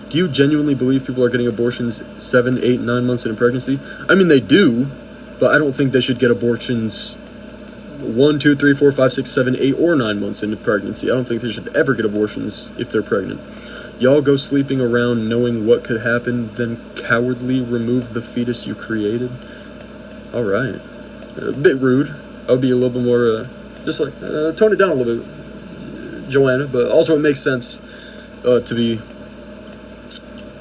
Do you genuinely believe people are getting abortions 7, 8, 9 months into pregnancy? I mean, they do, but I don't think they should get abortions 1, 2, 3, 4, 5, 6, 7, 8, or 9 months into pregnancy. I don't think they should ever get abortions if they're pregnant. Y'all go sleeping around knowing what could happen, then cowardly remove the fetus you created? Alright. A bit rude. I would be a little bit more, just like, tone it down a little bit, Joanna, but also it makes sense to be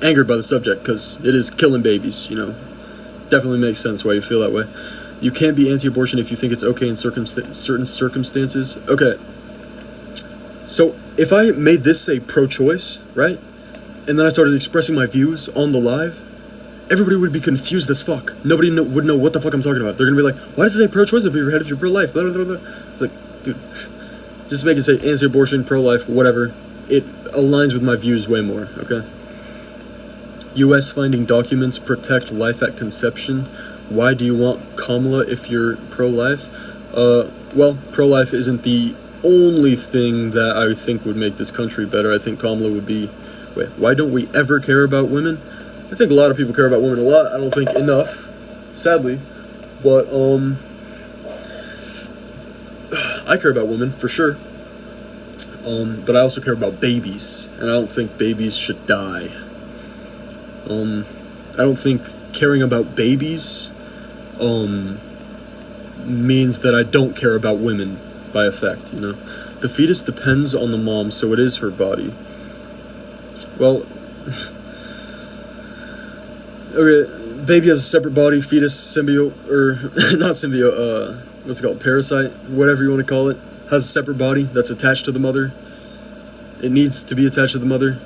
angered by the subject, because it is killing babies, you know. Definitely makes sense why you feel that way. You can't be anti-abortion if you think it's okay in certain circumstances. Okay. So, if I made this say pro-choice, right? And then I started expressing my views on the live, everybody would be confused as fuck. Nobody would know what the fuck I'm talking about. They're gonna be like, why does it say pro-choice up your head if you're pro-life? Blah, blah, blah, blah. It's like, dude, just make it say anti-abortion, pro-life, whatever. It aligns with my views way more, okay? U.S. finding documents protect life at conception. Why do you want Kamala if you're pro-life? Well, pro-life isn't the only thing that I think would make this country better. I think Kamala would be... Wait, why don't we ever care about women? I think a lot of people care about women a lot. I don't think enough, sadly. But, I care about women, for sure. But I also care about babies. And I don't think babies should die. I don't think caring about babies, means that I don't care about women by effect, you know. The fetus depends on the mom, so it is her body. Well, okay, baby has a separate body, fetus, symbiote, or, not symbiote, what's it called, parasite, whatever you want to call it, has a separate body that's attached to the mother. It needs to be attached to the mother.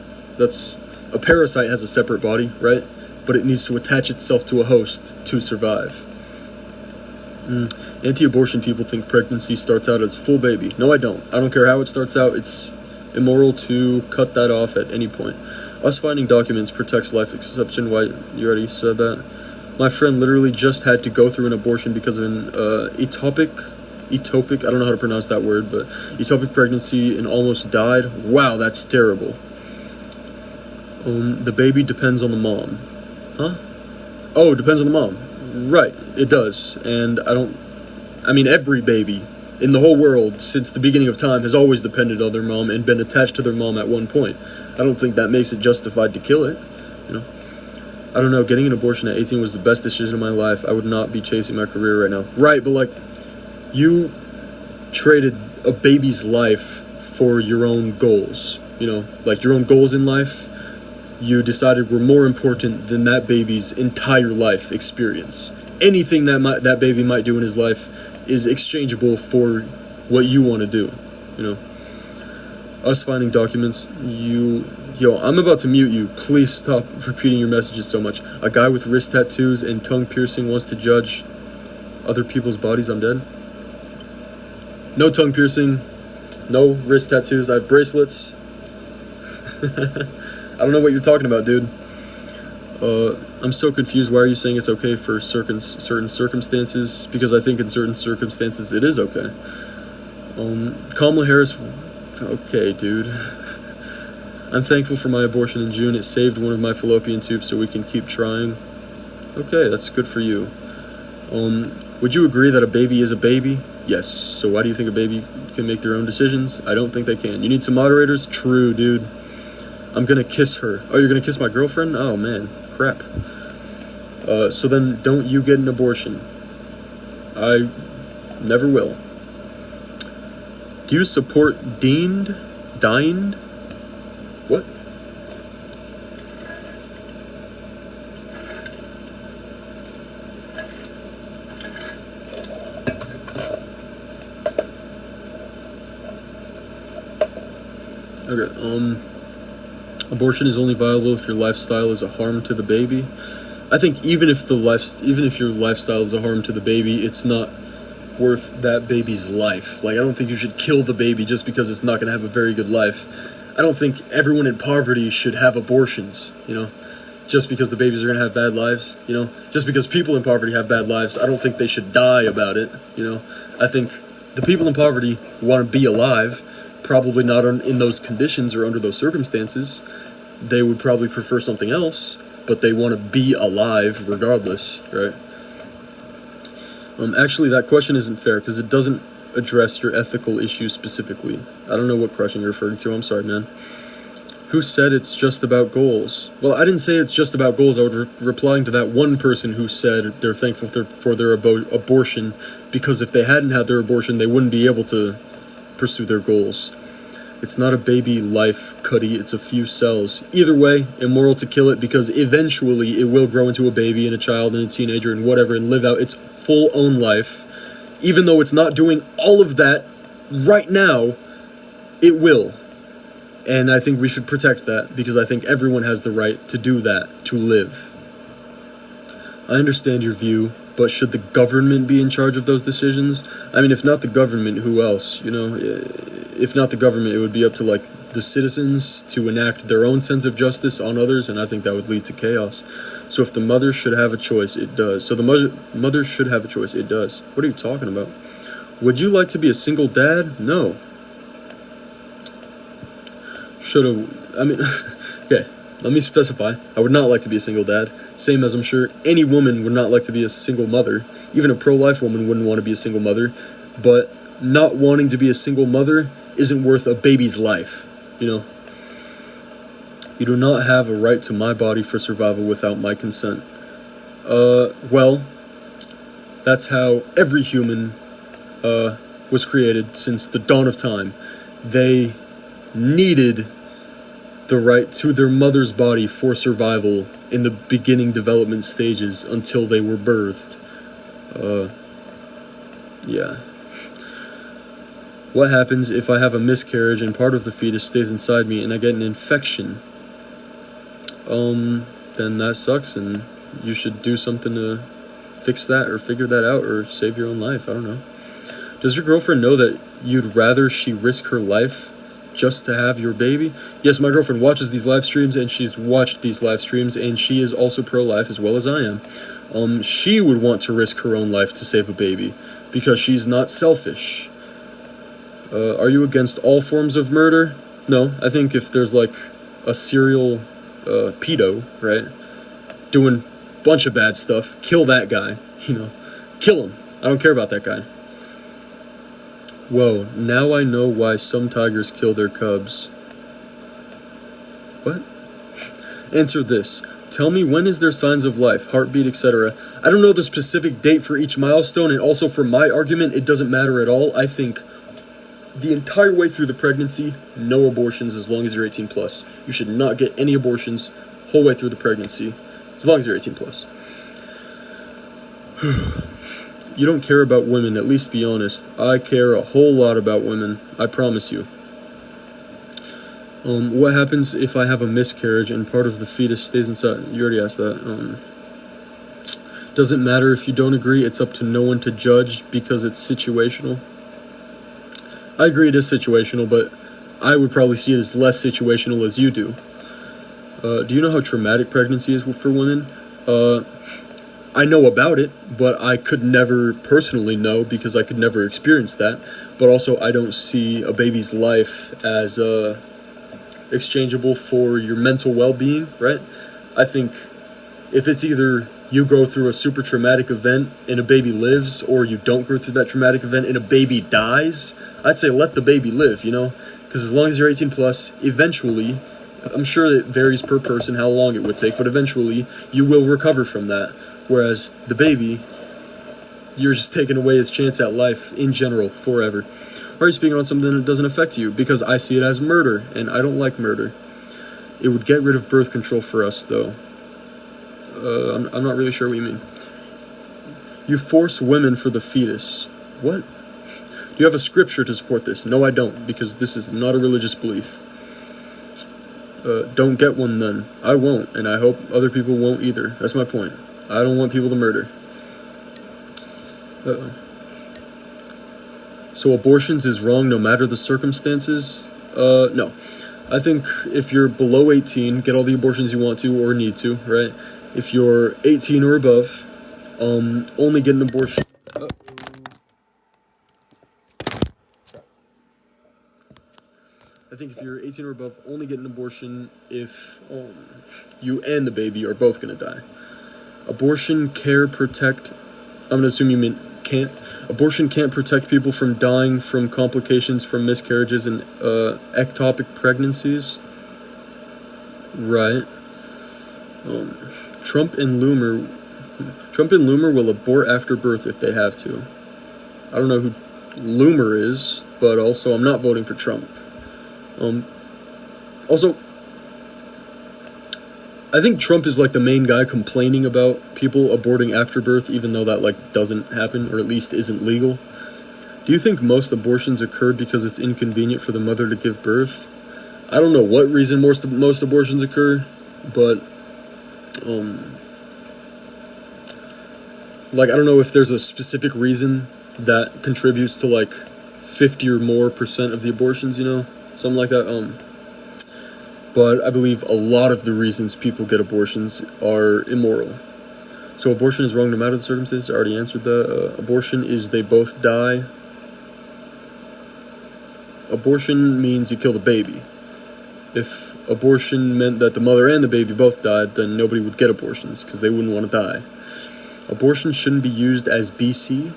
A parasite has a separate body, right? But it needs to attach itself to a host to survive. Anti-abortion people think pregnancy starts out as full baby. No, I don't. I don't care how it starts out. It's immoral to cut that off at any point. Us finding documents protects life exception. Why, you already said that. My friend literally just had to go through an abortion because of an etopic, I don't know how to pronounce that word, but etopic pregnancy and almost died. Wow, that's terrible. The baby depends on the mom. Huh? Oh, depends on the mom. Right, it does. And every baby in the whole world since the beginning of time has always depended on their mom and been attached to their mom at one point. I don't think that makes it justified to kill it, you know. I don't know, getting an abortion at 18 was the best decision of my life. I would not be chasing my career right now. Right, but like, you traded a baby's life for your own goals, you know, like your own goals in life, you decided were more important than that baby's entire life experience. Anything that baby might do in his life is exchangeable for what you want to do, you know. Us finding documents, I'm about to mute you. Please stop repeating your messages so much. A guy with wrist tattoos and tongue piercing wants to judge other people's bodies. I'm dead. No tongue piercing, no wrist tattoos. I have bracelets. I don't know what you're talking about, dude. I'm so confused. Why are you saying it's okay for certain circumstances? Because I think in certain circumstances it is okay. Kamala Harris. Okay, dude. I'm thankful for my abortion in June. It saved one of my fallopian tubes so we can keep trying. Okay, that's good for you. Would you agree that a baby is a baby? Yes. So why do you think a baby can make their own decisions? I don't think they can. You need some moderators? True, dude. I'm gonna kiss her. Oh, you're gonna kiss my girlfriend? Oh, man. Crap. So then don't you get an abortion. I never will. Do you support dined? What? Okay, abortion is only viable if your lifestyle is a harm to the baby. I think even if your lifestyle is a harm to the baby, it's not worth that baby's life. Like, I don't think you should kill the baby just because it's not going to have a very good life. I don't think everyone in poverty should have abortions, you know, just because the babies are going to have bad lives, you know. Just because people in poverty have bad lives, I don't think they should die about it, you know. I think the people in poverty want to be alive, probably not in those conditions or under those circumstances. They would probably prefer something else, but they want to be alive regardless, right? Actually, that question isn't fair because it doesn't address your ethical issues specifically. I don't know what question you're referring to. I'm sorry, man. Who said it's just about goals? Well, I didn't say it's just about goals. I was replying to that one person who said they're thankful for their abortion because if they hadn't had their abortion, they wouldn't be able to pursue their goals. It's not a baby life, Cuddy. It's a few cells. Either way, immoral to kill it because eventually it will grow into a baby and a child and a teenager and whatever and live out its full own life. Even though it's not doing all of that right now, it will. And I think we should protect that because I think everyone has the right to do that, to live. I understand your view, but should the government be in charge of those decisions? I mean, if not the government, who else? You know, if not the government, it would be up to, like, the citizens to enact their own sense of justice on others, and I think that would lead to chaos. So if the mother should have a choice, it does. So the mother should have a choice, it does. What are you talking about? Would you like to be a single dad? No. Okay, let me specify. I would not like to be a single dad. Same as I'm sure any woman would not like to be a single mother. Even a pro-life woman wouldn't want to be a single mother. But not wanting to be a single mother isn't worth a baby's life, you know? You do not have a right to my body for survival without my consent. Well, that's how every human was created since the dawn of time. They needed the right to their mother's body for survival in the beginning development stages until they were birthed. Yeah. What happens if I have a miscarriage and part of the fetus stays inside me and I get an infection? Then that sucks and you should do something to fix that or figure that out or save your own life. I don't know. Does your girlfriend know that you'd rather she risk her life just to have your baby. Yes, my girlfriend watches these live streams, and she's watched these live streams, and she is also pro-life as well as I am. She would want to risk her own life to save a baby because she's not selfish. Are you against all forms of murder? No, I think if there's like a serial pedo, right, doing a bunch of bad stuff, kill that guy, kill him. I don't care about that guy. Whoa, now I know why some tigers kill their cubs. What? Answer this. Tell me, when is there signs of life, heartbeat, etc.? I don't know the specific date for each milestone, and also for my argument, it doesn't matter at all. I think the entire way through the pregnancy, no abortions as long as you're 18 plus. You should not get any abortions whole way through the pregnancy, as long as you're 18 plus. You don't care about women, at least be honest. I care a whole lot about women, I promise you. What happens if I have a miscarriage and part of the fetus stays inside? You already asked that. Doesn't matter if you don't agree, it's up to no one to judge because it's situational. I agree it is situational, but I would probably see it as less situational as you do. Do you know how traumatic pregnancy is for women? I know about it, but I could never personally know because I could never experience that. But also, I don't see a baby's life as exchangeable for your mental well-being, right? I think if it's either you go through a super traumatic event and a baby lives, or you don't go through that traumatic event and a baby dies, I'd say let the baby live, Because as long as you're 18 plus, eventually, I'm sure it varies per person how long it would take, but eventually you will recover from that. Whereas the baby, you're just taking away his chance at life in general, forever. Or are you speaking on something that doesn't affect you? Because I see it as murder, and I don't like murder. It would get rid of birth control for us, though. I'm not really sure what you mean. You force women for the fetus. What? Do you have a scripture to support this? No, I don't, because this is not a religious belief. Don't get one then. I won't, and I hope other people won't either. That's my point. I don't want people to murder. So abortions is wrong no matter the circumstances? No. I think if you're below 18, get all the abortions you want to or need to, right? If you're 18 or above, only get an abortion. I think if you're 18 or above, only get an abortion if you and the baby are both going to die. Abortion care protect... I'm going to assume you mean can't. Abortion can't protect people from dying from complications from miscarriages and ectopic pregnancies. Right. Trump and Loomer will abort after birth if they have to. I don't know who Loomer is, but also I'm not voting for Trump. Also, I think Trump is like the main guy complaining about people aborting after birth, even though that like doesn't happen, or at least isn't legal. Do you think most abortions occurred because it's inconvenient for the mother to give birth? I don't know what reason most abortions occur, but like I don't know if there's a specific reason that contributes to like 50 or more % of the abortions, something like that. But I believe a lot of the reasons people get abortions are immoral. So abortion is wrong no matter the circumstances. I already answered that. Abortion is they both die. Abortion means you kill the baby. If abortion meant that the mother and the baby both died, then nobody would get abortions because they wouldn't want to die. Abortion shouldn't be used as BC.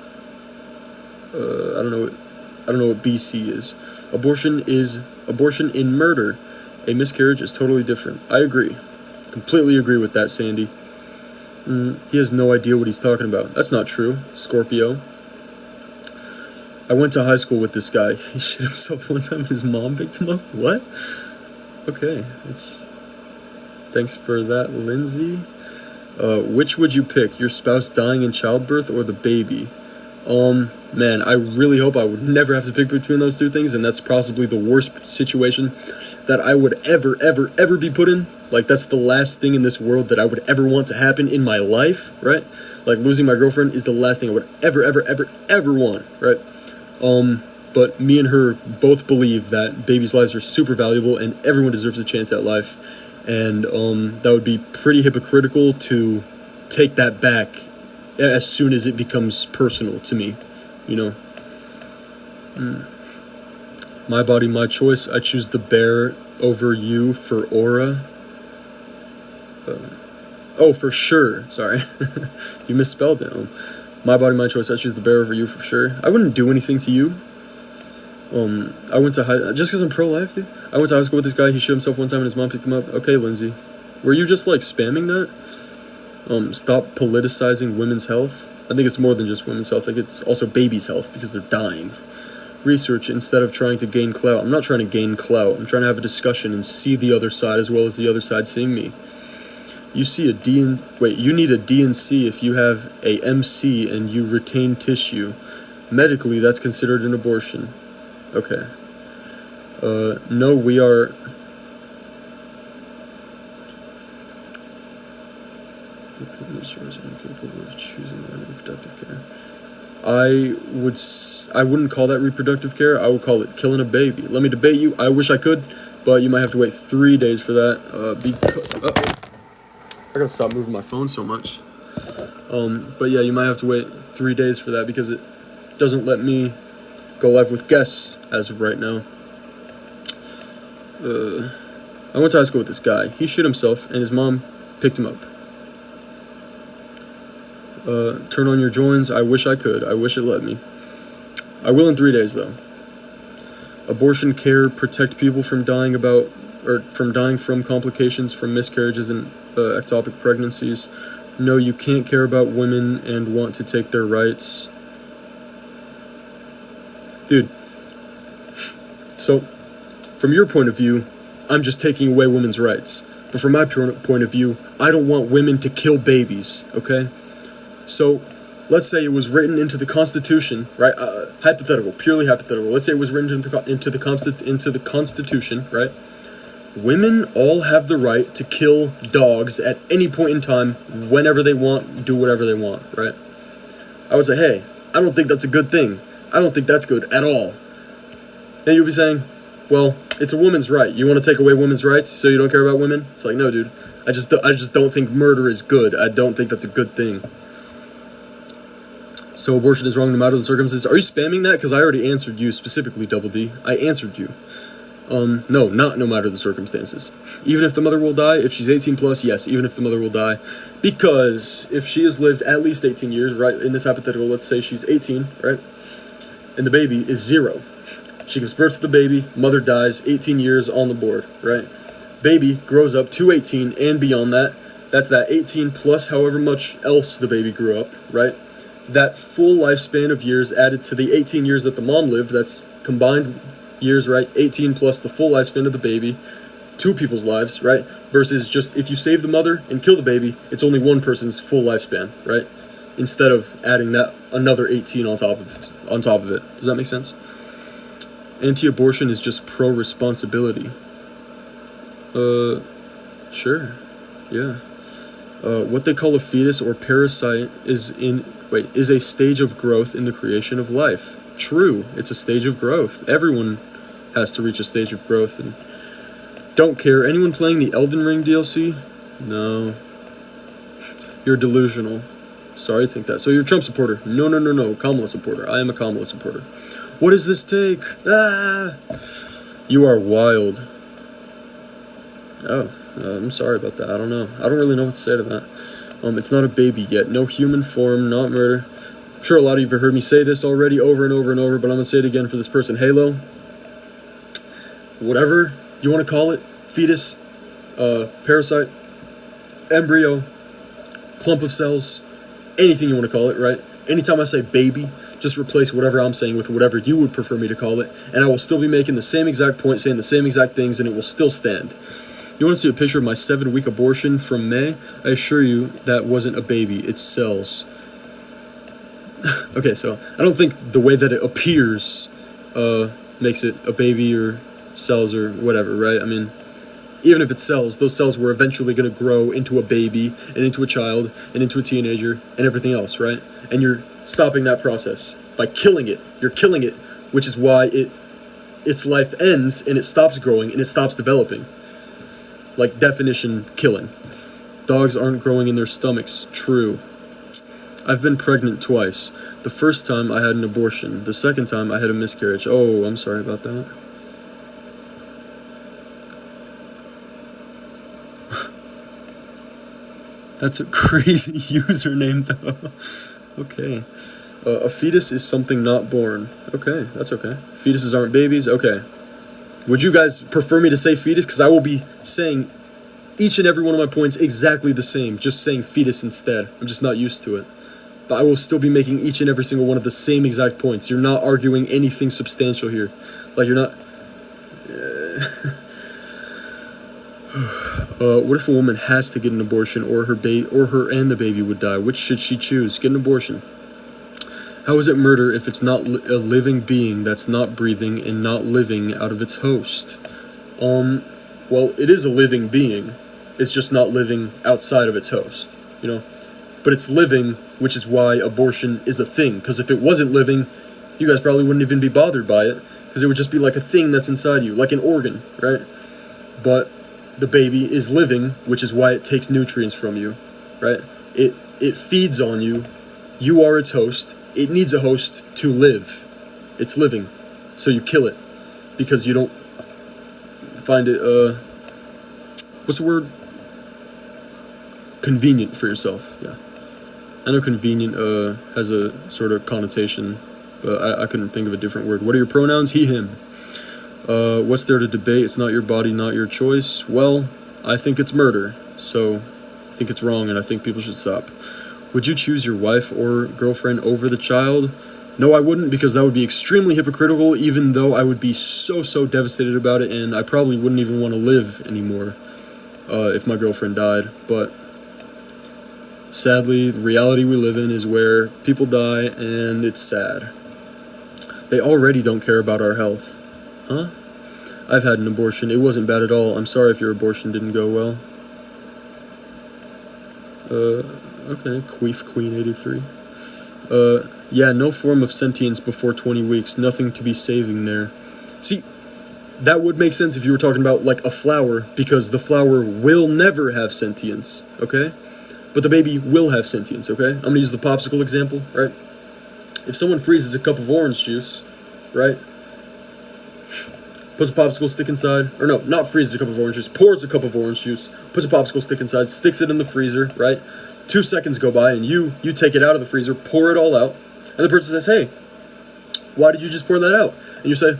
I don't know what BC is. Abortion in murder. A miscarriage is totally different. I agree. Completely agree with that, Sandy. He has no idea what he's talking about. That's not true, Scorpio. I went to high school with this guy. He shit himself one time and his mom picked him up. What? Okay, thanks for that, Lindsay. Which would you pick? Your spouse dying in childbirth or the baby? Man, I really hope I would never have to pick between those two things, and that's possibly the worst situation that I would ever be put in. Like, that's the last thing in this world that I would ever want to happen in my life, right? Like, losing my girlfriend is the last thing I would ever want, right? but me and her both believe that babies' lives are super valuable and everyone deserves a chance at life. And that would be pretty hypocritical to take that back as soon as it becomes personal to me, you know. My body, my choice. I choose the bear over you for aura. Oh, for sure. Sorry. You misspelled it. My body, my choice. I choose the bear over you for sure. I wouldn't do anything to you. I went to just because I'm pro-life, dude. I went to high school with this guy. He shit himself one time and his mom picked him up. Okay, Lindsay. Were you just, like, spamming that? Stop politicizing women's health. I think it's more than just women's health. Like, it's also babies' health because they're dying. Research instead of trying to gain clout. I'm not trying to gain clout. I'm trying to have a discussion and see the other side as well as the other side seeing me. You need a D&C if you have a MC and you retain tissue. Medically, that's considered an abortion. Okay. No, we are... incapable of choosing reproductive care. I wouldn't call that reproductive care. I would call it killing a baby. Let me debate you. I wish I could, but you might have to wait 3 days for that. I gotta stop moving my phone so much. But yeah, you might have to wait 3 days for that because it doesn't let me go live with guests as of right now. I went to high school with this guy. He shit himself and his mom picked him up. Turn on your joins. I wish I could. I wish it let me. I will in 3 days though. Abortion care protect people from dying from complications from miscarriages and ectopic pregnancies. No, you can't care about women and want to take their rights. Dude. So, from your point of view, I'm just taking away women's rights. But from my point of view, I don't want women to kill babies, okay? So, let's say it was written into the Constitution, right? Hypothetical, purely hypothetical. Let's say it was written into the Constitution, right? Women all have the right to kill dogs at any point in time, whenever they want, do whatever they want, right? I would say, hey, I don't think that's a good thing. I don't think that's good at all. Then you'll be saying, well, it's a woman's right. You want to take away women's rights so you don't care about women? It's like, no, dude. I just don't think murder is good. I don't think that's a good thing. So abortion is wrong no matter the circumstances. Are you spamming that? Because I already answered you specifically, Double D. I answered you. No, not no matter the circumstances. Even if the mother will die, if she's 18 plus, yes, even if the mother will die. Because if she has lived at least 18 years, right, in this hypothetical, let's say she's 18, right, and the baby is 0. She gives birth to the baby, mother dies, 18 years on the board, right? Baby grows up to 18 and beyond that. That's that 18 plus however much else the baby grew up, right? That full lifespan of years added to the 18 years that the mom lived, that's combined years, right? 18 plus the full lifespan of the baby, 2 people's lives, right? Versus just if you save the mother and kill the baby, it's only one person's full lifespan, right? Instead of adding that another 18 on top of it. Does that make sense? Anti-abortion is just pro-responsibility. Sure. Yeah. What they call a fetus or parasite is a stage of growth in the creation of life. True, it's a stage of growth. Everyone has to reach a stage of growth. And don't care. Anyone playing the Elden Ring DLC? No. You're delusional. Sorry to think that. So you're a Trump supporter? No. Kamala supporter. I am a Kamala supporter. What does this take? Ah! You are wild. Oh, I'm sorry about that. I don't know. I don't really know what to say to that. It's not a baby yet. No human form, not murder. I'm sure a lot of you have heard me say this already over and over and over, but I'm going to say it again for this person. Halo. Whatever you want to call it. Fetus. Parasite. Embryo. Clump of cells. Anything you want to call it, right? Anytime I say baby, just replace whatever I'm saying with whatever you would prefer me to call it, and I will still be making the same exact point, saying the same exact things, and it will still stand. You want to see a picture of my 7-week abortion from May? I assure you that wasn't a baby, it's cells. Okay, so I don't think the way that it appears makes it a baby or cells or whatever, right? I mean, even if it's cells, those cells were eventually going to grow into a baby and into a child and into a teenager and everything else, right? And you're stopping that process by killing it. You're killing it which is why its life ends and it stops growing and it stops developing. Like, definition, killing. Dogs aren't growing in their stomachs. True. I've been pregnant twice. The first time I had an abortion. The second time I had a miscarriage. Oh, I'm sorry about that. That's a crazy username, though. Okay. A fetus is something not born. Okay, that's okay. Fetuses aren't babies. Okay. Would you guys prefer me to say fetus? Because I will be saying each and every one of my points exactly the same, just saying fetus instead. I'm just not used to it. But I will still be making each and every single one of the same exact points. You're not arguing anything substantial here. Like, you're not... what if a woman has to get an abortion, or her and the baby would die? Which should she choose? Get an abortion. How is it murder if it's not a living being that's not breathing and not living out of its host? Well, it is a living being. It's just not living outside of its host, you know? But it's living, which is why abortion is a thing. Because if it wasn't living, you guys probably wouldn't even be bothered by it. Because it would just be like a thing that's inside you, like an organ, right? But the baby is living, which is why it takes nutrients from you, right? It feeds on you. You are its host. It needs a host to live. It's living. So you kill it. Because you don't find it, what's the word? Convenient for yourself, yeah. I know convenient has a sort of connotation, but I couldn't think of a different word. What are your pronouns? He, him. What's there to debate? It's not your body, not your choice. Well, I think it's murder, so I think it's wrong, and I think people should stop. Would you choose your wife or girlfriend over the child? No, I wouldn't, because that would be extremely hypocritical, even though I would be so devastated about it, and I probably wouldn't even want to live anymore if my girlfriend died. But sadly, the reality we live in is where people die, and it's sad. They already don't care about our health. Huh? I've had an abortion. It wasn't bad at all. I'm sorry if your abortion didn't go well. Okay, Queef Queen 83. Yeah, no form of sentience before 20 weeks. Nothing to be saving there. See, that would make sense if you were talking about, like, a flower, because the flower will never have sentience, okay? But the baby will have sentience, okay? I'm gonna use the popsicle example, right? If someone freezes a cup of orange juice, right? Puts a popsicle stick inside, or no, not freezes a cup of orange juice, pours a cup of orange juice, puts a popsicle stick inside, sticks it in the freezer, right? 2 seconds go by, and you take it out of the freezer, pour it all out, and the person says, hey, why did you just pour that out? And you say,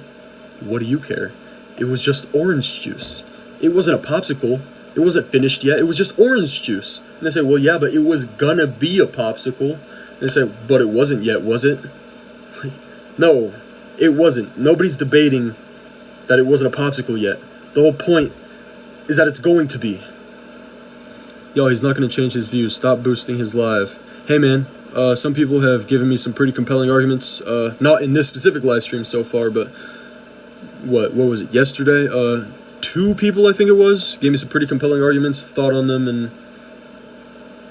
what do you care? It was just orange juice. It wasn't a popsicle. It wasn't finished yet. It was just orange juice. And they say, well, yeah, but it was gonna be a popsicle. And they say, but it wasn't yet, was it? No, it wasn't. Nobody's debating that it wasn't a popsicle yet. The whole point is that it's going to be. Yo, he's not going to change his views. Stop boosting his live. Hey, man, some people have given me some pretty compelling arguments. Not in this specific live stream so far, but what was it, yesterday? 2 people, I think it was, gave me some pretty compelling arguments, thought on them, and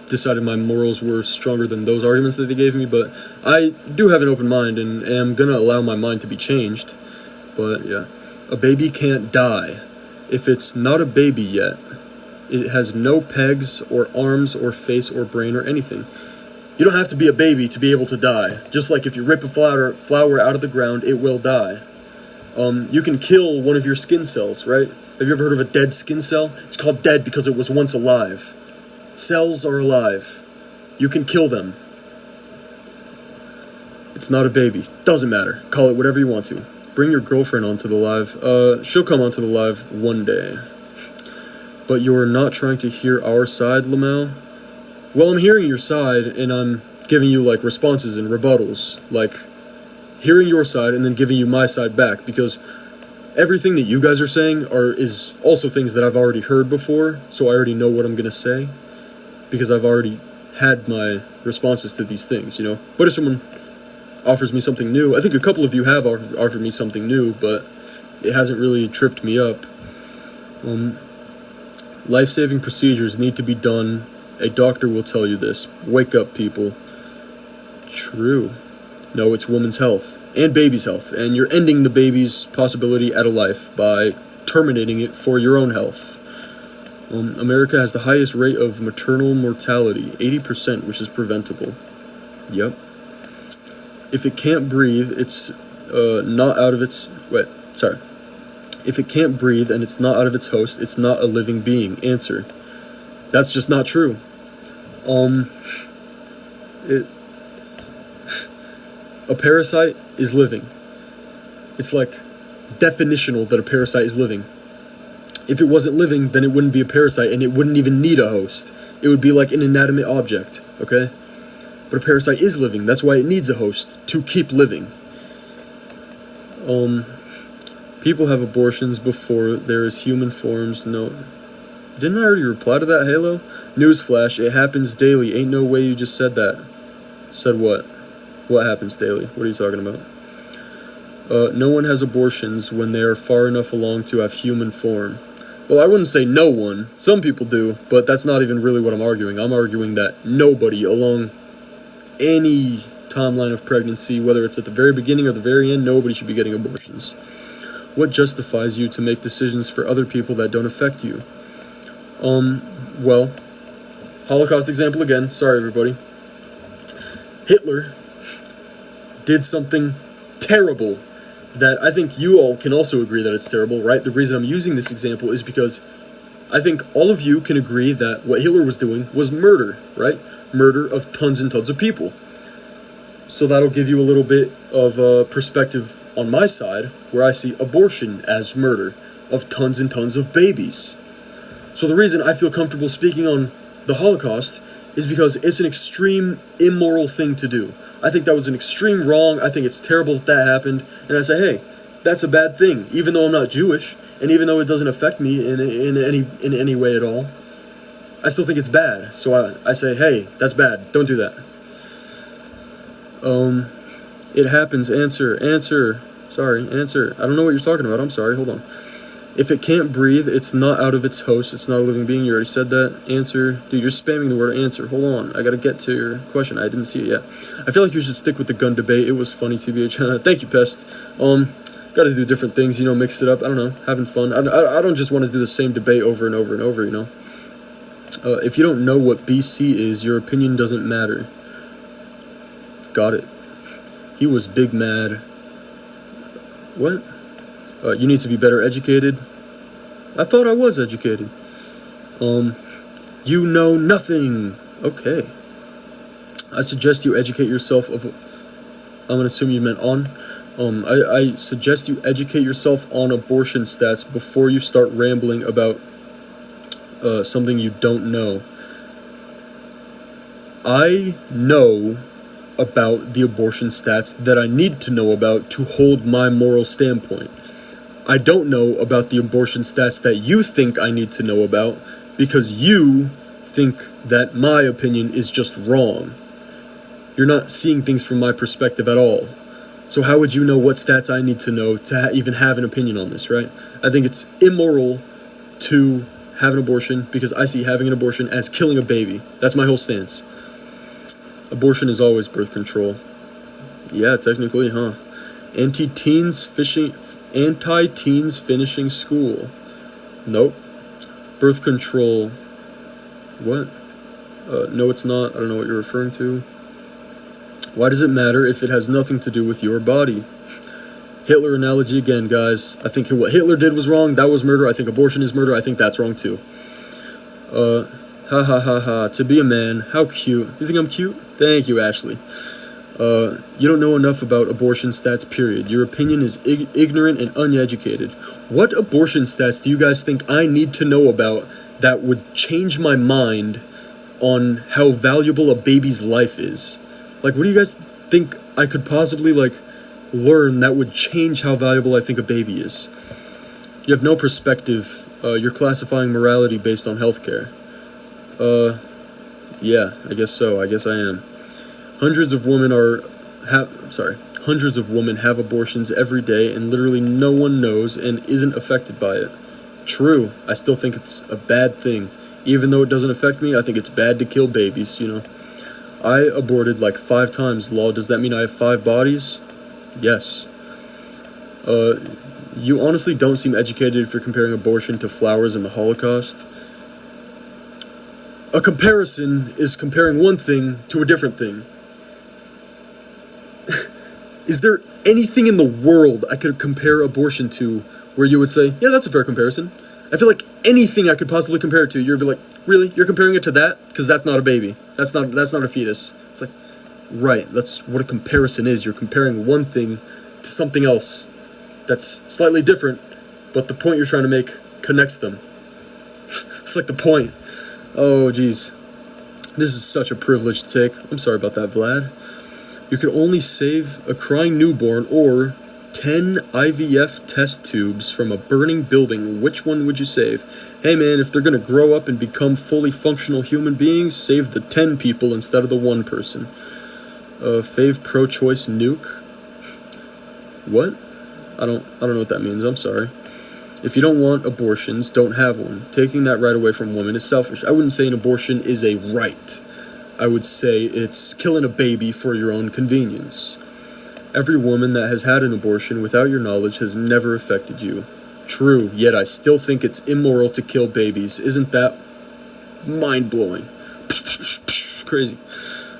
decided my morals were stronger than those arguments that they gave me. But I do have an open mind and am going to allow my mind to be changed. But, yeah. A baby can't die. If it's not a baby yet, it has no pegs or arms or face or brain or anything. You don't have to be a baby to be able to die. Just like if you rip a flower out of the ground, it will die. You can kill one of your skin cells, right? Have you ever heard of a dead skin cell? It's called dead because it was once alive. Cells are alive. You can kill them. It's not a baby. Doesn't matter. Call it whatever you want to. Bring your girlfriend onto the live. She'll come onto the live one day. But you're not trying to hear our side, Lamel? Well, I'm hearing your side, and I'm giving you, like, responses and rebuttals. Like, hearing your side and then giving you my side back, because everything that you guys are saying is also things that I've already heard before, so I already know what I'm going to say, because I've already had my responses to these things, you know? But if someone offers me something new, I think a couple of you have offered me something new, but it hasn't really tripped me up. Life-saving procedures need to be done. A doctor will tell you this. Wake up, people. True. No, it's women's health. and baby's health, and you're ending the baby's possibility at a life by terminating it for your own health. America has the highest rate of maternal mortality, 80%, which is preventable. Yep. If it can't breathe, it's not out of its... If it can't breathe and it's not out of its host, it's not a living being. Answer. That's just not true. A parasite is living. It's like definitional that a parasite is living. If it wasn't living, then it wouldn't be a parasite, and it wouldn't even need a host. It would be like an inanimate object, okay? But a parasite is living. That's why it needs a host, to keep living. People have abortions before there is human forms. No. Didn't I already reply to that, Halo? Newsflash, it happens daily. Ain't no way you just said that. Said what? What happens daily? What are you talking about? No one has abortions when they are far enough along to have human form. Well, I wouldn't say no one. Some people do, but that's not even really what I'm arguing. I'm arguing that nobody along any timeline of pregnancy, whether it's at the very beginning or the very end, nobody should be getting abortions. What justifies you to make decisions for other people that don't affect you? Well, Holocaust example again. Sorry, everybody. Hitler did something terrible that I think you all can also agree that it's terrible, right? The reason I'm using this example is because I think all of you can agree that what Hitler was doing was murder, right? Murder of tons and tons of people. So that'll give you a little bit of perspective on my side, where I see abortion as murder of tons and tons of babies. So the reason I feel comfortable speaking on the Holocaust is because it's an extreme immoral thing to do. I think that was an extreme wrong. I think it's terrible that that happened. And I say, hey, that's a bad thing, even though I'm not Jewish, and even though it doesn't affect me in any way at all. I still think it's bad. So I say, hey, that's bad. Don't do that. It happens. Answer. Sorry, answer. I don't know what you're talking about. I'm sorry. Hold on. If it can't breathe, it's not out of its host. It's not a living being. You already said that. Answer. Dude, you're spamming the word answer. Hold on. I gotta get to your question. I didn't see it yet. I feel like you should stick with the gun debate. It was funny, TBH. Thank you, Pest. Gotta do different things, mix it up. I don't know. Having fun. I don't just want to do the same debate over and over and over, If you don't know what BC is, your opinion doesn't matter. Got it. He was big mad. What? You need to be better educated. I thought I was educated. You know nothing. Okay. I suggest you educate yourself I'm gonna assume you meant on. I suggest you educate yourself on abortion stats before you start rambling about something you don't know. I know about the abortion stats that I need to know about to hold my moral standpoint. I don't know about the abortion stats that you think I need to know about because you think that my opinion is just wrong. You're not seeing things from my perspective at all. So how would you know what stats I need to know to even have an opinion on this, right? I think it's immoral to have an abortion because I see having an abortion as killing a baby. That's my whole stance. Abortion is always birth control. Yeah, technically, huh? Anti-teens finishing school. Nope. Birth control. What? No, it's not. I don't know what you're referring to. Why does it matter if it has nothing to do with your body? Hitler analogy again, guys. I think what Hitler did was wrong. That was murder. I think abortion is murder. I think that's wrong too. Ha ha ha ha. To be a man. How cute. You think I'm cute? Thank you, Ashley. You don't know enough about abortion stats, period. Your opinion is ignorant and uneducated. What abortion stats do you guys think I need to know about that would change my mind on how valuable a baby's life is? Like, what do you guys think I could possibly, learn that would change how valuable I think a baby is? You have no perspective. You're classifying morality based on healthcare. Yeah, I guess so. I guess I am. Hundreds of women have abortions every day, and literally no one knows and isn't affected by it. True. I still think it's a bad thing. Even though it doesn't affect me, I think it's bad to kill babies, I aborted 5 times. Law, does that mean I have 5 bodies? Yes. You honestly don't seem educated if you're comparing abortion to flowers and the Holocaust. A comparison is comparing one thing to a different thing. Is there anything in the world I could compare abortion to where you would say, yeah, that's a fair comparison? I feel like anything I could possibly compare it to, you'd be like, really? You're comparing it to that? Because that's not a baby. That's not a fetus. It's like, right, that's what a comparison is. You're comparing one thing to something else that's slightly different, but the point you're trying to make connects them. It's like the point. Oh, geez. This is such a privilege to take. I'm sorry about that, Vlad. You could only save a crying newborn or 10 IVF test tubes from a burning building. Which one would you save? Hey man, if they're gonna grow up and become fully functional human beings, save the 10 people instead of the 1 person. Fave pro-choice nuke? What? I don't know what that means, I'm sorry. If you don't want abortions, don't have one. Taking that right away from women is selfish. I wouldn't say an abortion is a right. I would say it's killing a baby for your own convenience. Every woman that has had an abortion without your knowledge has never affected you. True, yet I still think it's immoral to kill babies. Isn't that mind-blowing? Crazy.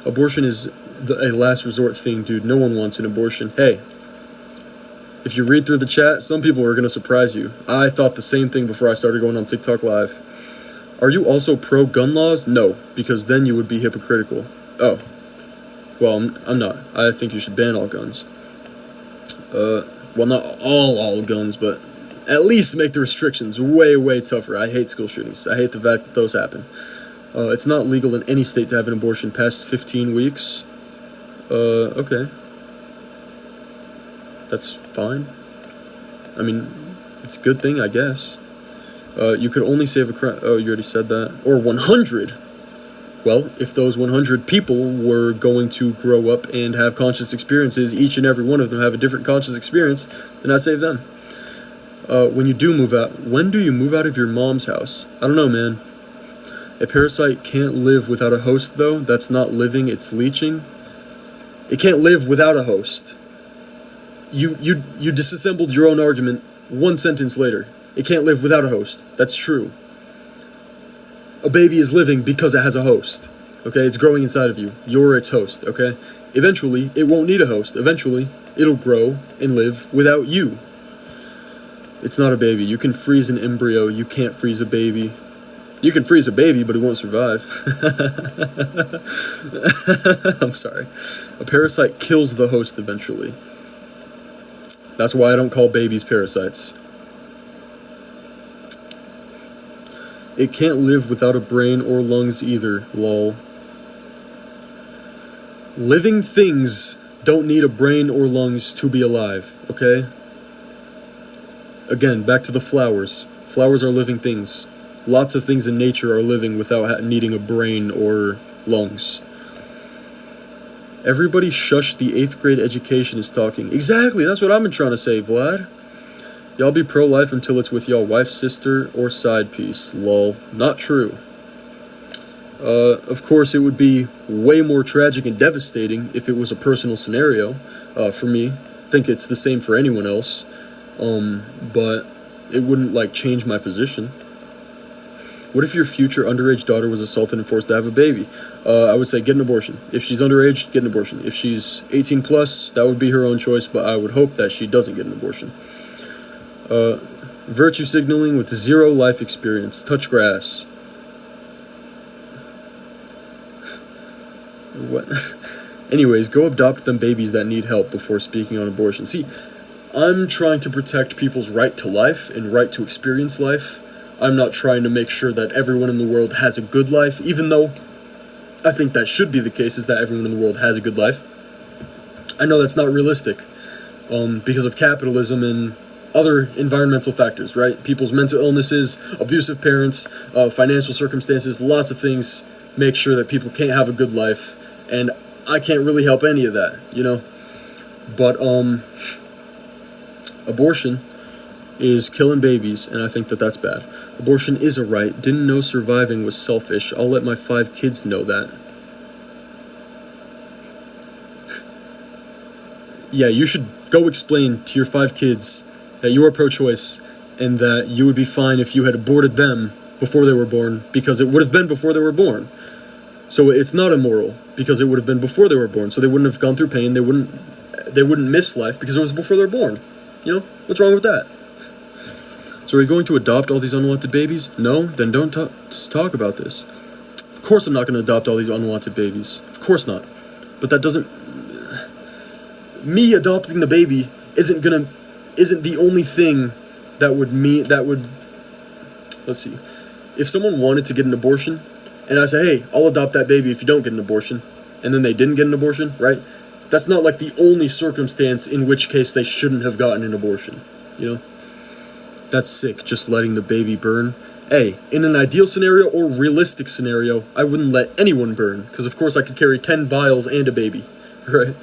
Abortion is a last resort thing, dude. No one wants an abortion. Hey, if you read through the chat, some people are going to surprise you. I thought the same thing before I started going on TikTok Live. Are you also pro-gun laws? No, because then you would be hypocritical. Oh. Well, I'm not. I think you should ban all guns. Well, not all guns, but at least make the restrictions way, way tougher. I hate school shootings. I hate the fact that those happen. It's not legal in any state to have an abortion past 15 weeks. Okay. That's fine. I mean, it's a good thing, I guess. You could only save a crime. Oh, you already said that. Or 100. Well, if those 100 people were going to grow up and have conscious experiences, each and every one of them have a different conscious experience, then I'd save them. When you do move out, when do you move out of your mom's house? I don't know, man. A parasite can't live without a host, though. That's not living, it's leeching. It can't live without a host. You disassembled your own argument 1 sentence later. It can't live without a host. That's true. A baby is living because it has a host. Okay, it's growing inside of you. You're its host, okay? Eventually, it won't need a host. Eventually, it'll grow and live without you. It's not a baby. You can freeze an embryo. You can't freeze a baby. You can freeze a baby, but it won't survive. I'm sorry. A parasite kills the host eventually. That's why I don't call babies parasites. It can't live without a brain or lungs either, lol. Living things don't need a brain or lungs to be alive, okay? Again, back to the flowers. Flowers are living things. Lots of things in nature are living without needing a brain or lungs. Everybody shush, the 8th grade education is talking. Exactly, that's what I've been trying to say, Vlad. Y'all be pro-life until it's with y'all wife, sister, or side piece. Lol. Not true. Of course, it would be way more tragic and devastating if it was a personal scenario. For me, I think it's the same for anyone else. But it wouldn't, change my position. What if your future underage daughter was assaulted and forced to have a baby? I would say get an abortion. If she's underage, get an abortion. If she's 18 plus, that would be her own choice, but I would hope that she doesn't get an abortion. Virtue signaling with 0 life experience. Touch grass. What? Anyways, go adopt them babies that need help before speaking on abortion. See, I'm trying to protect people's right to life and right to experience life. I'm not trying to make sure that everyone in the world has a good life, even though I think that should be the case, is that everyone in the world has a good life. I know that's not realistic, because of capitalism and other environmental factors, right? People's mental illnesses, abusive parents, financial circumstances, lots of things make sure that people can't have a good life, and I can't really help any of that, you know? But, abortion is killing babies, and I think that that's bad. Abortion is a right. Didn't know surviving was selfish. I'll let my 5 kids know that. Yeah, you should Go explain to your 5 kids that you are pro-choice and that you would be fine if you had aborted them before they were born, because it would have been before they were born. So it's not immoral because it would have been before they were born. So they wouldn't have gone through pain. They wouldn't miss life because it was before they were born. You know, what's wrong with that? So are you going to adopt all these unwanted babies? No? Then don't talk about this. Of course I'm not going to adopt all these unwanted babies. Of course not. But that doesn't... Me adopting the baby isn't the only thing that would... Let's see. If someone wanted to get an abortion, and I say, hey, I'll adopt that baby if you don't get an abortion, and then they didn't get an abortion, right? That's not like the only circumstance in which case they shouldn't have gotten an abortion, you know? That's sick, just letting the baby burn. Hey, in an ideal scenario or realistic scenario, I wouldn't let anyone burn, because of course I could carry 10 vials and a baby, right?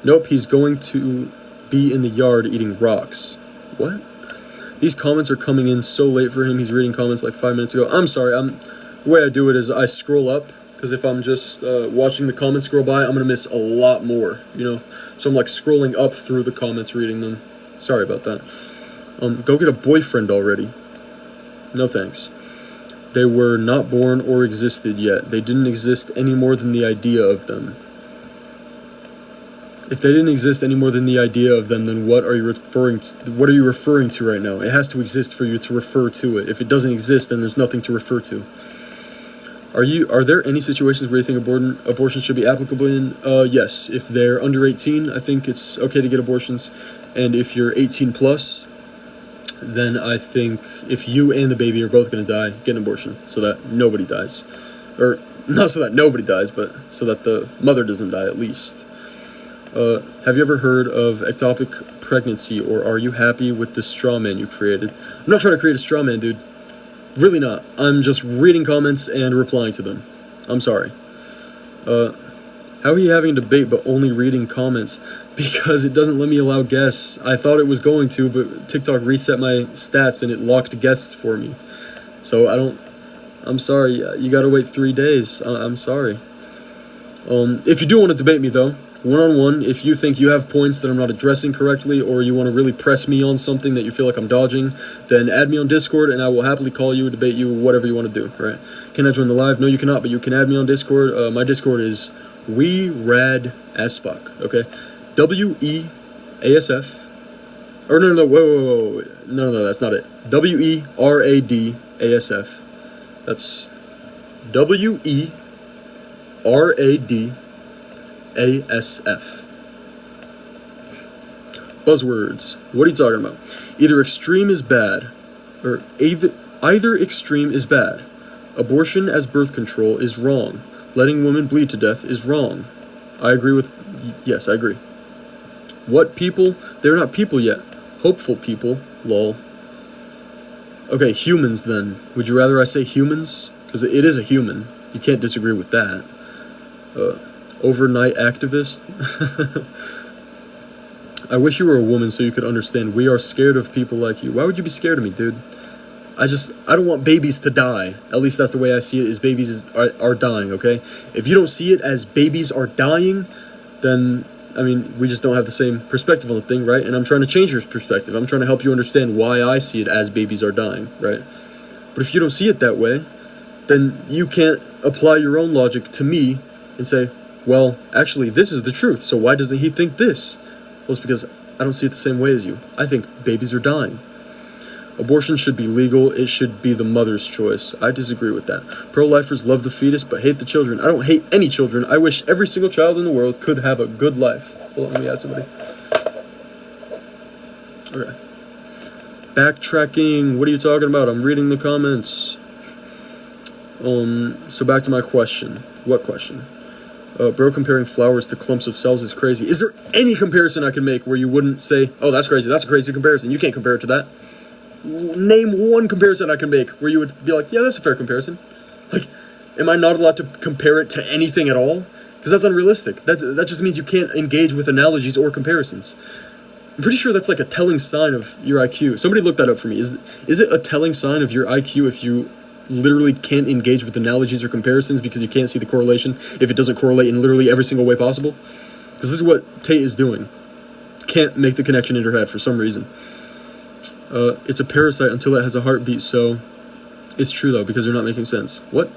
Nope, he's going to be in the yard eating rocks. What? These comments are coming in so late for him. He's reading comments like 5 minutes ago. I'm sorry, the way I do it is I scroll up, because if I'm just watching the comments scroll by, I'm going to miss a lot more, you know? So I'm like scrolling up through the comments, reading them. Sorry about that. Go get a boyfriend already. No thanks. They were not born or existed yet. They didn't exist any more than the idea of them. If they didn't exist any more than the idea of them, then what are you referring to right now? It has to exist for you to refer to it. If it doesn't exist, then there's nothing to refer to. Are there any situations where you think abortion should be applicable in? Yes. If they're under 18, I think it's okay to get abortions. And if you're 18 plus, then I think if you and the baby are both going to die, get an abortion so that nobody dies. Or, not so that nobody dies, but so that the mother doesn't die at least. Have you ever heard of ectopic pregnancy, or are you happy with the straw man you created? I'm not trying to create a straw man, dude. Really not. I'm just reading comments and replying to them. I'm sorry. How are you having a debate but only reading comments? Because it doesn't let me allow guests. I thought it was going to, but TikTok reset my stats and it locked guests for me. So I'm sorry. You gotta wait 3 days. I'm sorry. If you do want to debate me though, one-on-one, if you think you have points that I'm not addressing correctly, or you want to really press me on something that you feel like I'm dodging, then add me on Discord and I will happily call you, debate you, whatever you want to do, right? Can I join the live? No, you cannot, but you can add me on Discord. My Discord is WeRadAsFuck, okay? WEASF. Or no, whoa. No, that's not it. WERADASF. That's WERADASF. Buzzwords. What are you talking about? Either extreme is bad, or either extreme is bad. Abortion as birth control is wrong. Letting women bleed to death is wrong. I agree. Yes, I agree. What people? They're not people yet. Hopeful people. Lol. Okay, humans then. Would you rather I say humans? Because it is a human. You can't disagree with that. Overnight activist. I wish you were a woman so you could understand. We are scared of people like you. Why would you be scared of me, dude? I don't want babies to die. At least that's the way I see it, is babies are dying, okay? If you don't see it as babies are dying, then, I mean, we just don't have the same perspective on the thing, right? And I'm trying to change your perspective. I'm trying to help you understand why I see it as babies are dying, right? But if you don't see it that way, then you can't apply your own logic to me and say, well, actually, this is the truth, so why doesn't he think this? Well, it's because I don't see it the same way as you. I think babies are dying. Abortion should be legal. It should be the mother's choice. I disagree with that. Pro-lifers love the fetus, but hate the children. I don't hate any children. I wish every single child in the world could have a good life. Hold on, let me add somebody. Okay. Backtracking. What are you talking about? I'm reading the comments. So back to my question. What question? Bro, comparing flowers to clumps of cells is crazy. Is there any comparison I can make where you wouldn't say, oh, that's crazy, that's a crazy comparison? You can't compare it to that. Name one comparison I can make where you would be like, yeah, that's a fair comparison. Like, am I not allowed to compare it to anything at all? Because that's unrealistic. That just means you can't engage with analogies or comparisons. I'm pretty sure that's like a telling sign of your IQ. Somebody look that up for me. Is it a telling sign of your IQ if you literally can't engage with analogies or comparisons because you can't see the correlation if it doesn't correlate in literally every single way possible? Because this is what Tate is doing. Can't make the connection in her head for some reason. It's a parasite until it has a heartbeat, so it's true though, because you're not making sense. What?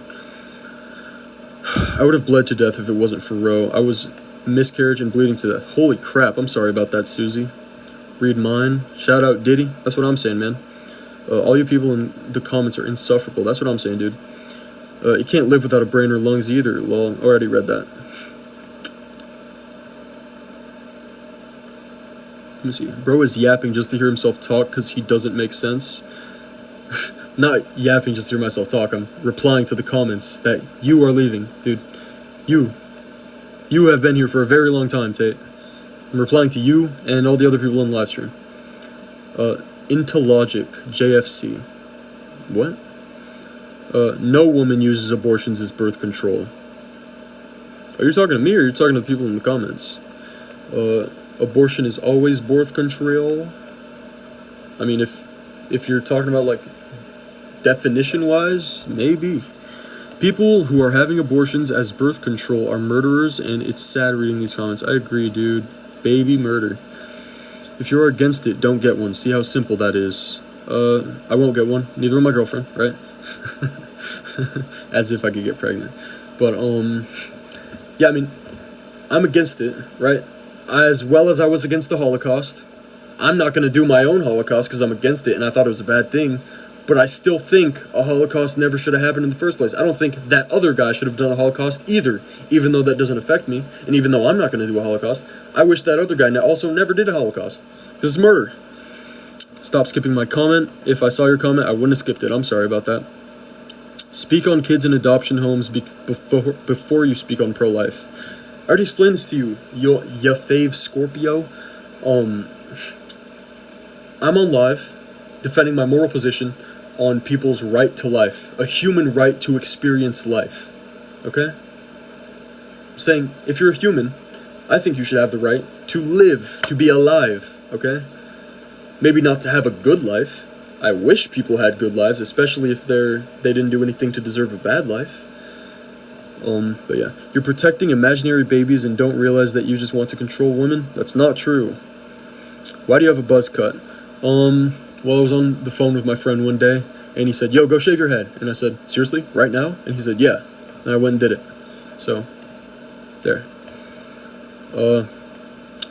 I would have bled to death if it wasn't for Roe. I was miscarriage and bleeding to death. Holy crap, I'm sorry about that, Susie. Read mine. Shout out Diddy. That's what I'm saying, man. All you people in the comments are insufferable. That's what I'm saying, dude. You can't live without a brain or lungs either. Lol. Already read that. Let me see. Bro is yapping just to hear himself talk because he doesn't make sense. Not yapping just to hear myself talk. I'm replying to the comments that you are leaving, dude. You have been here for a very long time, Tate. I'm replying to you and all the other people in the live stream. Into Logic, JFC. What? No woman uses abortions as birth control. Are you talking to me or are you talking to the people in the comments? Abortion is always birth control. I mean, if you're talking about, like, definition-wise, maybe. People who are having abortions as birth control are murderers, and it's sad reading these comments. I agree, dude. Baby murder. If you're against it, don't get one. See how simple that is. I won't get one. Neither will my girlfriend, right? As if I could get pregnant. But, yeah, I mean, I'm against it, right? As well as I was against the Holocaust. I'm not going to do my own Holocaust because I'm against it and I thought it was a bad thing. But I still think a Holocaust never should have happened in the first place. I don't think that other guy should have done a Holocaust either, even though that doesn't affect me. And even though I'm not going to do a Holocaust, I wish that other guy also never did a Holocaust. Because it's murder. Stop skipping my comment. If I saw your comment, I wouldn't have skipped it. I'm sorry about that. Speak on kids in adoption homes before you speak on pro-life. I already explained this to you, ya fave Scorpio. I'm on live defending my moral position on people's right to life, a human right to experience life, okay? I'm saying, if you're a human, I think you should have the right to live, to be alive, okay? Maybe not to have a good life. I wish people had good lives, especially if they didn't do anything to deserve a bad life. But yeah, you're protecting imaginary babies and don't realize that you just want to control women? That's not true. Why do you have a buzz cut? Well, I was on the phone with my friend one day, and he said, yo, go shave your head. And I said, seriously? Right now? And he said, yeah. And I went and did it. So, there.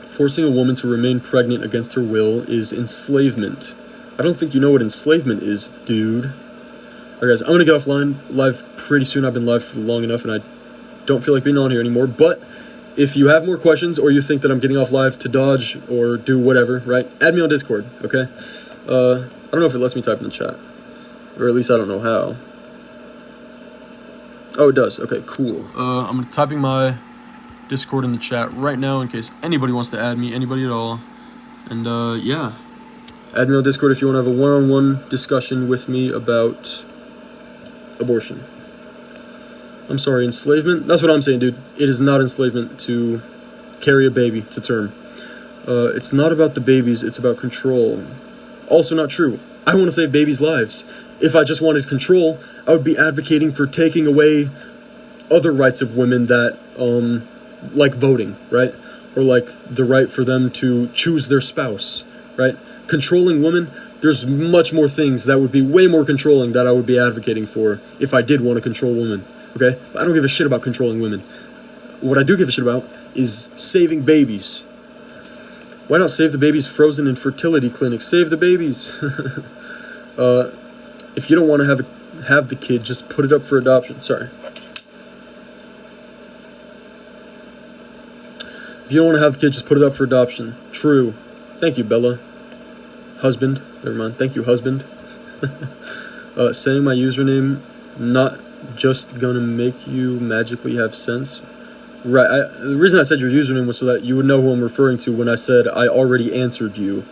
Forcing a woman to remain pregnant against her will is enslavement. I don't think you know what enslavement is, dude. Alright guys, I'm gonna get offline live pretty soon. I've been live for long enough and I don't feel like being on here anymore. But if you have more questions or you think that I'm getting off live to dodge or do whatever, right? Add me on Discord, okay? I don't know if it lets me type in the chat. Or at least I don't know how. Oh, it does. Okay, cool. I'm typing my Discord in the chat right now in case anybody wants to add me, anybody at all. And yeah. Add me on Discord if you want to have a one-on-one discussion with me about abortion. I'm sorry, enslavement? That's what I'm saying, dude. It is not enslavement to carry a baby to term. It's not about the babies, it's about control. Also not true. I want to save babies' lives. If I just wanted control, I would be advocating for taking away other rights of women that, like voting, right? Or like the right for them to choose their spouse, right? Controlling women, there's much more things that would be way more controlling that I would be advocating for if I did want to control women, okay? But I don't give a shit about controlling women. What I do give a shit about is saving babies. Why not save the babies frozen in fertility clinics? Save the babies. If you don't want to have the kid, just put it up for adoption. Sorry. If you don't want to have the kid, just put it up for adoption. True. Thank you, Bella. Husband. Never mind. Thank you, husband. Saying my username, not just gonna make you magically have sense. Right. The reason I said your username was so that you would know who I'm referring to when I said I already answered you.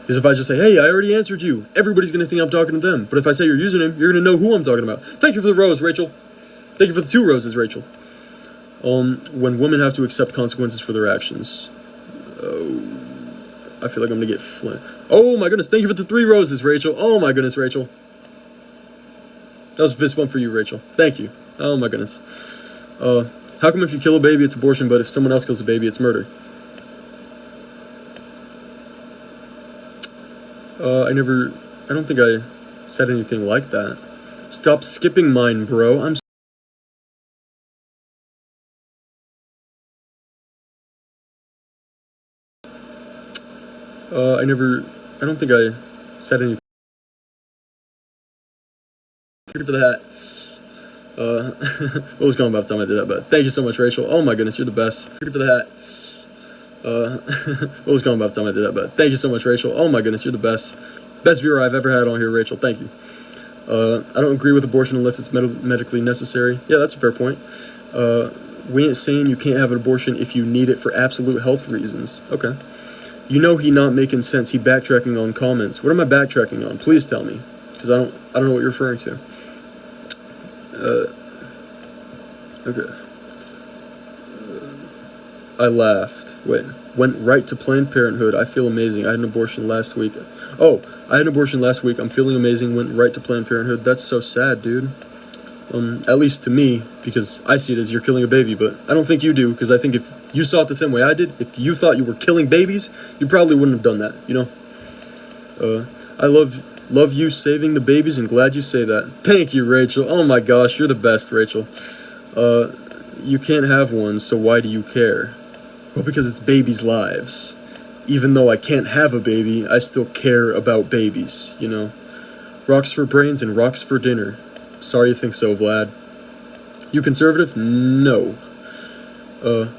Because if I just say, hey, I already answered you, everybody's gonna think I'm talking to them. But if I say your username, you're gonna know who I'm talking about. Thank you for the rose, Rachel. Thank you for the 2 roses, Rachel. When women have to accept consequences for their actions. I feel like I'm gonna get flint. Oh my goodness, thank you for the 3 roses, Rachel. Oh my goodness, Rachel. That was a fist bump for you, Rachel. Thank you. Oh my goodness. How come if you kill a baby, it's abortion, but if someone else kills a baby, it's murder? I don't think I said anything like that. Stop skipping mine, bro. I don't think I said anything. Thank you for the hat. What was going by the time I did that, but thank you so much, Rachel. Oh my goodness, you're the best. Thank you for the hat. What was going by the time I did that, but thank you so much, Rachel. Oh my goodness, you're the best. Best viewer I've ever had on here, Rachel. Thank you. I don't agree with abortion unless it's medically necessary. Yeah, that's a fair point. We ain't saying you can't have an abortion if you need it for absolute health reasons. Okay. You know he not making sense. He backtracking on comments. What am I backtracking on? Please tell me, because I don't know what you're referring to. Okay. I laughed. Wait. Went right to Planned Parenthood. I feel amazing. I had an abortion last week. Oh, I had an abortion last week. I'm feeling amazing. Went right to Planned Parenthood. That's so sad, dude. At least to me, because I see it as you're killing a baby, but I don't think you do, because I think if you saw it the same way I did, if you thought you were killing babies, you probably wouldn't have done that, you know? I love you saving the babies, and glad you say that. Thank you, Rachel. Oh my gosh, you're the best, Rachel. You can't have one, so why do you care? Well, because it's babies' lives. Even though I can't have a baby, I still care about babies, you know? Rocks for brains and rocks for dinner. Sorry you think so, Vlad. You conservative? No.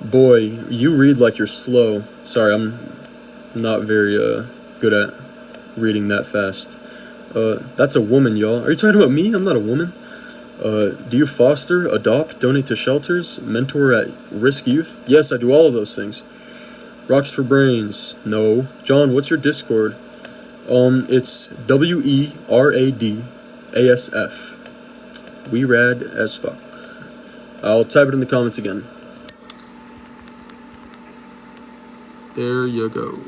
Boy, you read like you're slow. Sorry, I'm not very, good at reading that fast. That's a woman, y'all. Are you talking about me? I'm not a woman. Do you foster, adopt, donate to shelters, mentor at risk youth? Yes, I do all of those things. Rocks for brains? No. John, what's your Discord? It's WERADASF. We rad as fuck. I'll type it in the comments again. There you go.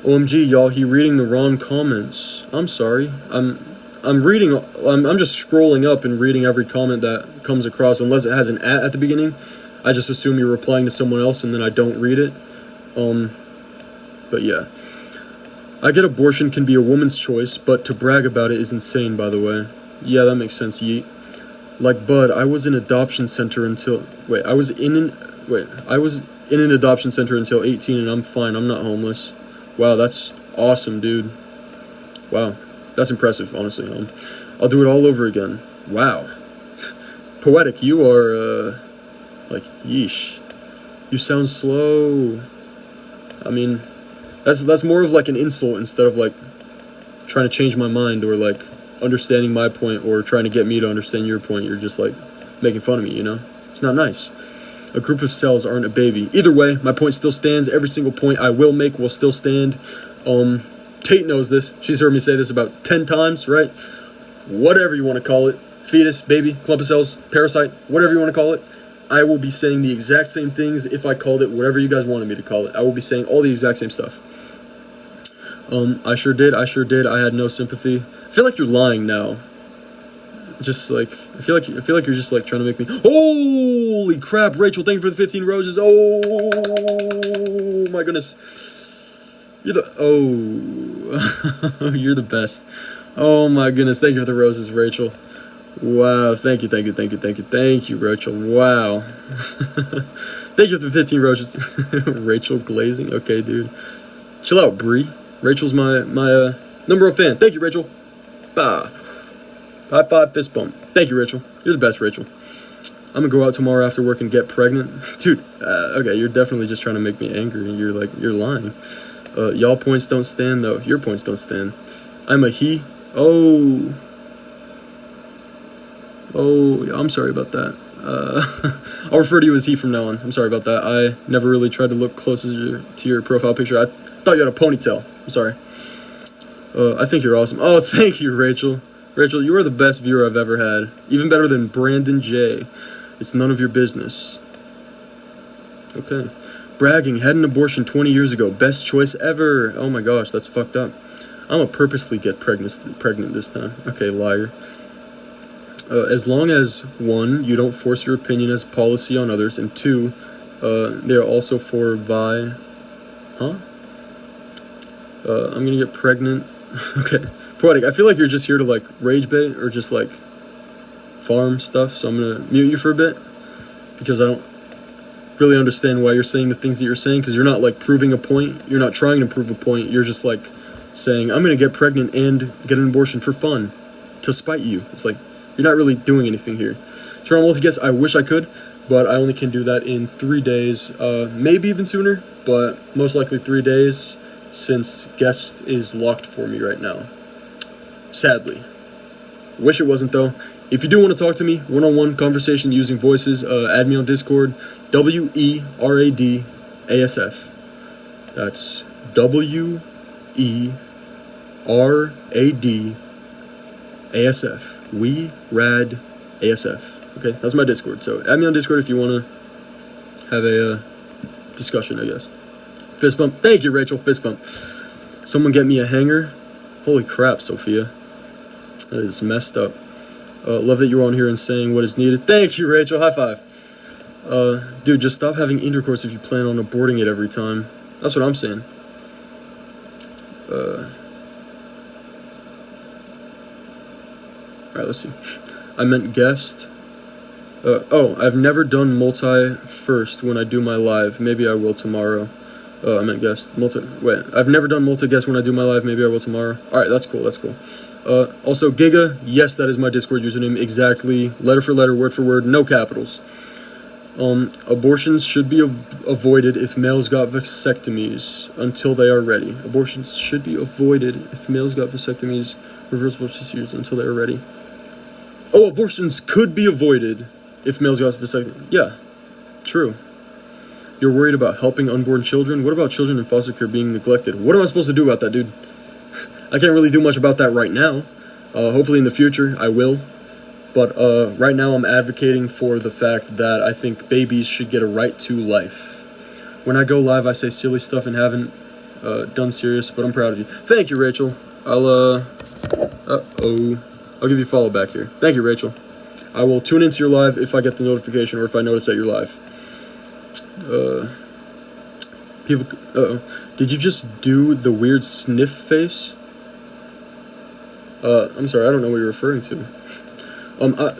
OMG, y'all, he reading the wrong comments. I'm sorry. I'm just scrolling up and reading every comment that comes across, unless it has an at the beginning. I just assume you're replying to someone else and then I don't read it. But yeah. I get abortion can be a woman's choice, but to brag about it is insane, by the way. Yeah, that makes sense, yeet. Like, Bud, I was in an adoption center until... I was in an adoption center until 18 and I'm fine. I'm not homeless. Wow, that's awesome, dude. Wow. That's impressive, honestly. I'll do it all over again. Wow. Poetic, you are, like, yeesh. You sound slow. I mean, that's more of like an insult instead of like trying to change my mind or like understanding my point or trying to get me to understand your point. You're just like making fun of me, you know? It's not nice. A group of cells aren't a baby. Either way, my point still stands. Every single point I will make will still stand. Tate knows this. She's heard me say this about 10 times, right? Whatever you want to call it. Fetus, baby, clump of cells, parasite, whatever you want to call it. I will be saying the exact same things if I called it whatever you guys wanted me to call it. I will be saying all the exact same stuff. I sure did. I had no sympathy. I feel like you're lying now. Just like I feel like you're just like trying to make me. Holy crap, Rachel! Thank you for the 15 roses. Oh my goodness, you're you're the best. Oh my goodness, thank you for the roses, Rachel. Wow, thank you, Rachel. Wow. Thank you for the 15 roses. Rachel glazing. Okay, dude. Chill out, Bree. Rachel's my number one fan. Thank you, Rachel. Bah. High five, fist bump. Thank you, Rachel. You're the best, Rachel. I'm gonna go out tomorrow after work and get pregnant. Dude, okay, you're definitely just trying to make me angry. You're lying. Y'all points don't stand, though. Your points don't stand. I'm a he. Oh, I'm sorry about that. I'll refer to you as he from now on. I'm sorry about that. I never really tried to look closer to your profile picture. I thought you had a ponytail. I'm sorry. I think you're awesome. Oh, thank you, Rachel. Rachel, you are the best viewer I've ever had. Even better than Brandon J. It's none of your business. Okay. Bragging, had an abortion 20 years ago. Best choice ever. Oh my gosh, that's fucked up. I'm gonna purposely get pregnant this time. Okay, liar. As long as, one, you don't force your opinion as policy on others, and two, they are also for I'm gonna get pregnant. Okay. Poetic, I feel like you're just here to, like, rage bait or just, like, farm stuff, so I'm gonna mute you for a bit because I don't really understand why you're saying the things that you're saying, because you're not, like, proving a point. You're not trying to prove a point. You're just, like, saying, I'm gonna get pregnant and get an abortion for fun, to spite you. It's like, you're not really doing anything here. Toronto Multi-Guest, I wish I could, but I only can do that in 3 days, maybe even sooner, but most likely 3 days, since guest is locked for me right now. Sadly. Wish it wasn't, though. If you do want to talk to me, one-on-one conversation using voices, add me on Discord, WERADASF. That's WERADASF. We Rad ASF. Okay, that's my Discord. So add me on Discord if you want to have a discussion, I guess. Fist bump. Thank you, Rachel. Fist bump. Someone get me a hanger. Holy crap, Sophia. That is messed up. Love that you're on here and saying what is needed. Thank you, Rachel. High five. Dude, just stop having intercourse if you plan on aborting it every time. That's what I'm saying. Alright, let's see. I meant guest. I've never done multi first when I do my live. Maybe I will tomorrow. I meant guest. I've never done multi-guest when I do my live. Maybe I will tomorrow. Alright, that's cool, that's cool. Also, Giga, yes, that is my Discord username. Exactly. Letter for letter, word for word, no capitals. Abortions should be avoided if males got vasectomies until they are ready. Abortions should be avoided if males got vasectomies, reversible procedures until they are ready. Oh, abortions could be avoided if males got vasectomies. Yeah, true. You're worried about helping unborn children? What about children in foster care being neglected? What am I supposed to do about that, dude? I can't really do much about that right now. Hopefully in the future I will. But right now I'm advocating for the fact that I think babies should get a right to life. When I go live, I say silly stuff and haven't done serious, but I'm proud of you. Thank you, Rachel. I'll give you a follow back here. Thank you, Rachel. I will tune into your live if I get the notification or if I notice that you're live. Did you just do the weird sniff face? I'm sorry, I don't know what you're referring to.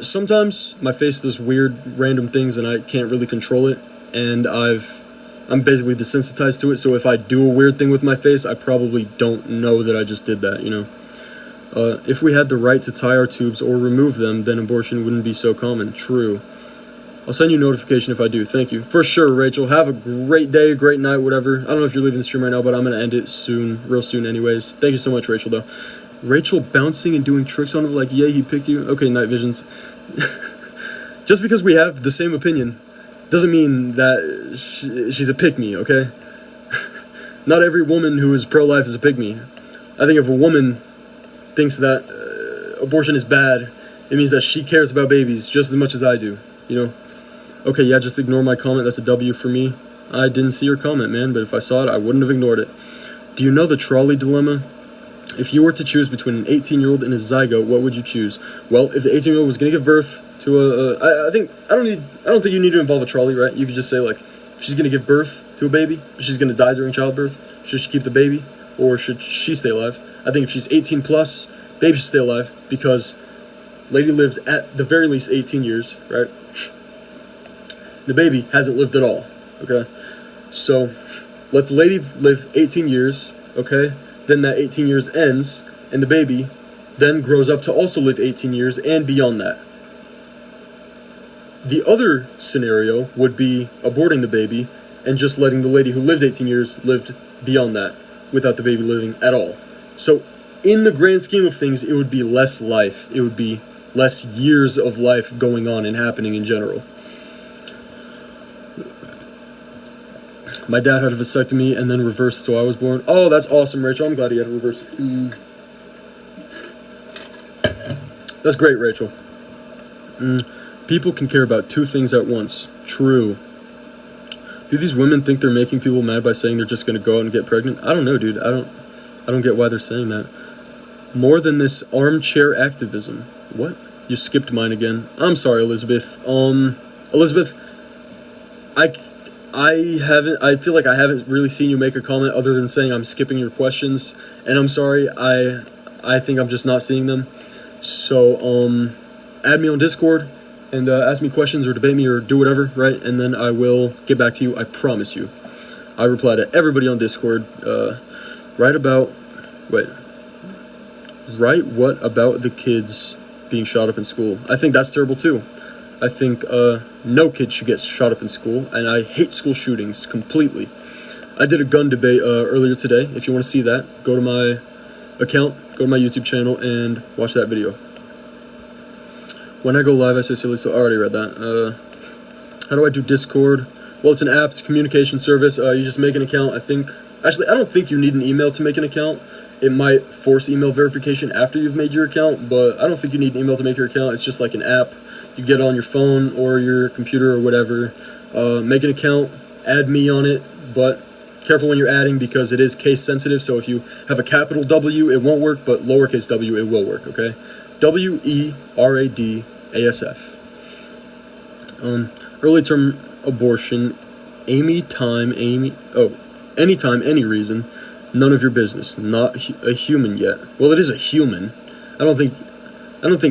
Sometimes my face does weird, random things and I can't really control it, and I'm basically desensitized to it, so if I do a weird thing with my face, I probably don't know that I just did that, you know? If we had the right to tie our tubes or remove them, then abortion wouldn't be so common. True. I'll send you a notification if I do. Thank you. For sure, Rachel. Have a great day, great night, whatever. I don't know if you're leaving the stream right now, but I'm going to end it soon, real soon anyways. Thank you so much, Rachel, though. Rachel bouncing and doing tricks on it like, yeah, he picked you. Okay, Night Visions. Just because we have the same opinion doesn't mean that she's a pick-me, okay? Not every woman who is pro-life is a pick-me. I think if a woman thinks that abortion is bad, it means that she cares about babies just as much as I do, you know? Okay, yeah, just ignore my comment. That's a W for me. I didn't see your comment, man, but if I saw it, I wouldn't have ignored it. Do you know the trolley dilemma? If you were to choose between an 18-year-old and a zygote, what would you choose? Well, if the 18-year-old was going to give birth to I don't think you need to involve a trolley, right? You could just say, like, if she's going to give birth to a baby, but she's going to die during childbirth, should she keep the baby, or should she stay alive? I think if she's 18 plus, baby should stay alive, because lady lived at the very least 18 years, right? The baby hasn't lived at all, okay? So, let the lady live 18 years, okay? Then that 18 years ends, and the baby then grows up to also live 18 years and beyond that. The other scenario would be aborting the baby and just letting the lady who lived 18 years lived beyond that without the baby living at all. So in the grand scheme of things, it would be less life. It would be less years of life going on and happening in general. My dad had a vasectomy and then reversed, so I was born. Oh, that's awesome, Rachel. I'm glad he had a reverse. That's great, Rachel. People can care about two things at once. True. Do these women think they're making people mad by saying they're just going to go out and get pregnant? I don't know, dude. I don't get why they're saying that. More than this armchair activism. What? You skipped mine again. I'm sorry, Elizabeth. Elizabeth, I feel like I haven't really seen you make a comment other than saying I'm skipping your questions, and I'm sorry. I think I'm just not seeing them. So, add me on Discord and ask me questions or debate me or do whatever, right? And then I will get back to you. I promise you. I reply to everybody on Discord. Right what about the kids being shot up in school? I think that's terrible too. I think no kid should get shot up in school, and I hate school shootings completely. I did a gun debate earlier today. If you want to see that, go to my account, go to my YouTube channel, and watch that video. When I go live, I say silly, so I already read that. How do I do Discord? Well, it's an app, it's a communication service. You just make an account. Actually, I don't think you need an email to make an account. It might force email verification after you've made your account, but I don't think you need an email to make your account. It's just like an app. You get it on your phone or your computer or whatever. Make an account, add me on it, but careful when you're adding because it is case sensitive. So if you have a capital W, it won't work, but lowercase w, it will work, okay? WERADASF. Early term abortion, anytime, any reason, none of your business. Not a human yet. Well, it is a human. I don't think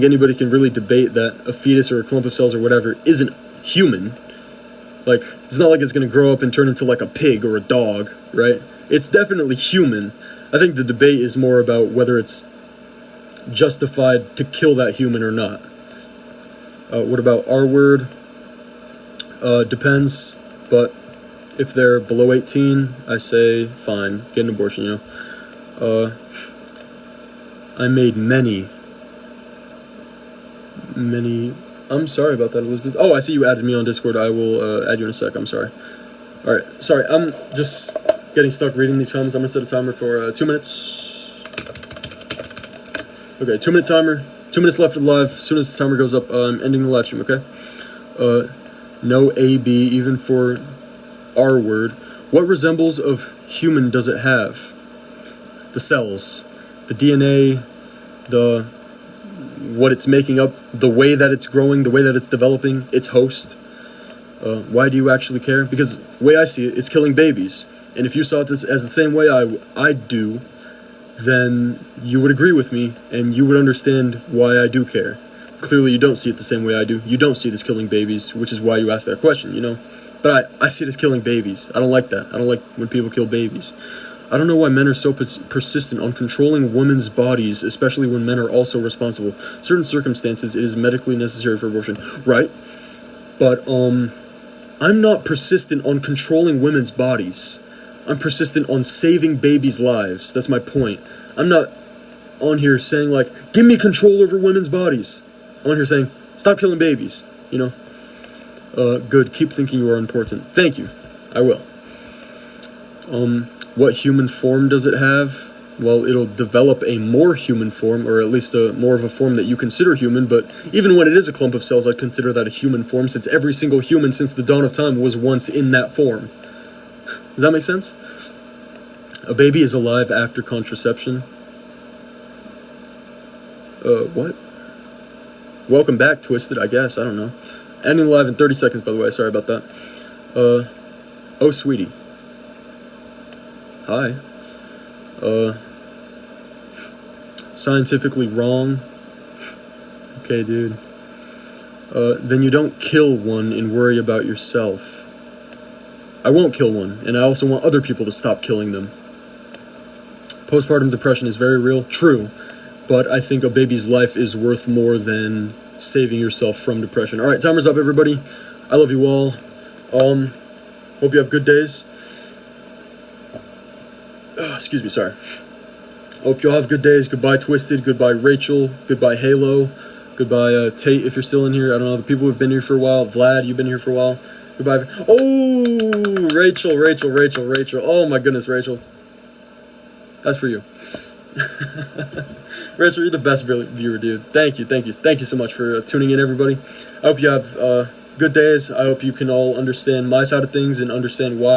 anybody can really debate that a fetus or a clump of cells or whatever isn't human. Like, it's not like it's gonna grow up and turn into like a pig or a dog, right? It's definitely human. I think the debate is more about whether it's justified to kill that human or not. What about R word? Depends, but if they're below 18, I say fine, get an abortion, you know. I made many. I'm sorry about that, Elizabeth. Oh, I see you added me on Discord. I will add you in a sec. I'm sorry. Alright, sorry. I'm just getting stuck reading these comments. I'm going to set a timer for 2 minutes. Okay, 2 minute timer. 2 minutes left of the live. As soon as the timer goes up, I'm ending the live stream, okay? No AB, even for R word. What resembles of human does it have? The cells, the DNA, what it's making up, the way that it's growing, the way that it's developing, its host. Why do you actually care? Because the way I see it, it's killing babies. And if you saw it as the same way I do, then you would agree with me and you would understand why I do care. Clearly you don't see it the same way I do. You don't see it as killing babies, which is why you asked that question, you know? But I see it as killing babies. I don't like that. I don't like when people kill babies. I don't know why men are so persistent on controlling women's bodies, especially when men are also responsible. Certain circumstances, it is medically necessary for abortion. Right? But, I'm not persistent on controlling women's bodies. I'm persistent on saving babies' lives. That's my point. I'm not on here saying, like, give me control over women's bodies. I'm on here saying, stop killing babies, you know? Good. Keep thinking you are important. Thank you. I will. What human form does it have? Well, it'll develop a more human form, or at least more of a form that you consider human, but even when it is a clump of cells, I'd consider that a human form, since every single human since the dawn of time was once in that form. Does that make sense? A baby is alive after contraception. What? Welcome back, Twisted, I guess, I don't know. Ending live in 30 seconds, by the way, sorry about that. Oh, sweetie. Hi. Scientifically wrong. Okay, dude. Then you don't kill one and worry about yourself. I won't kill one, and I also want other people to stop killing them. Postpartum depression is very real, true, but I think a baby's life is worth more than saving yourself from depression. Alright, timer's up, everybody. I love you all. Hope you have good days. Excuse me, sorry. Hope you all have good days. Goodbye, Twisted. Goodbye, Rachel. Goodbye, Halo. Goodbye, Tate, if you're still in here. I don't know, the people who've been here for a while. Vlad, you've been here for a while. Goodbye. Oh, Rachel. Oh, my goodness, Rachel. That's for you. Rachel, you're the best viewer, dude. Thank you so much for tuning in, everybody. I hope you have good days. I hope you can all understand my side of things and understand why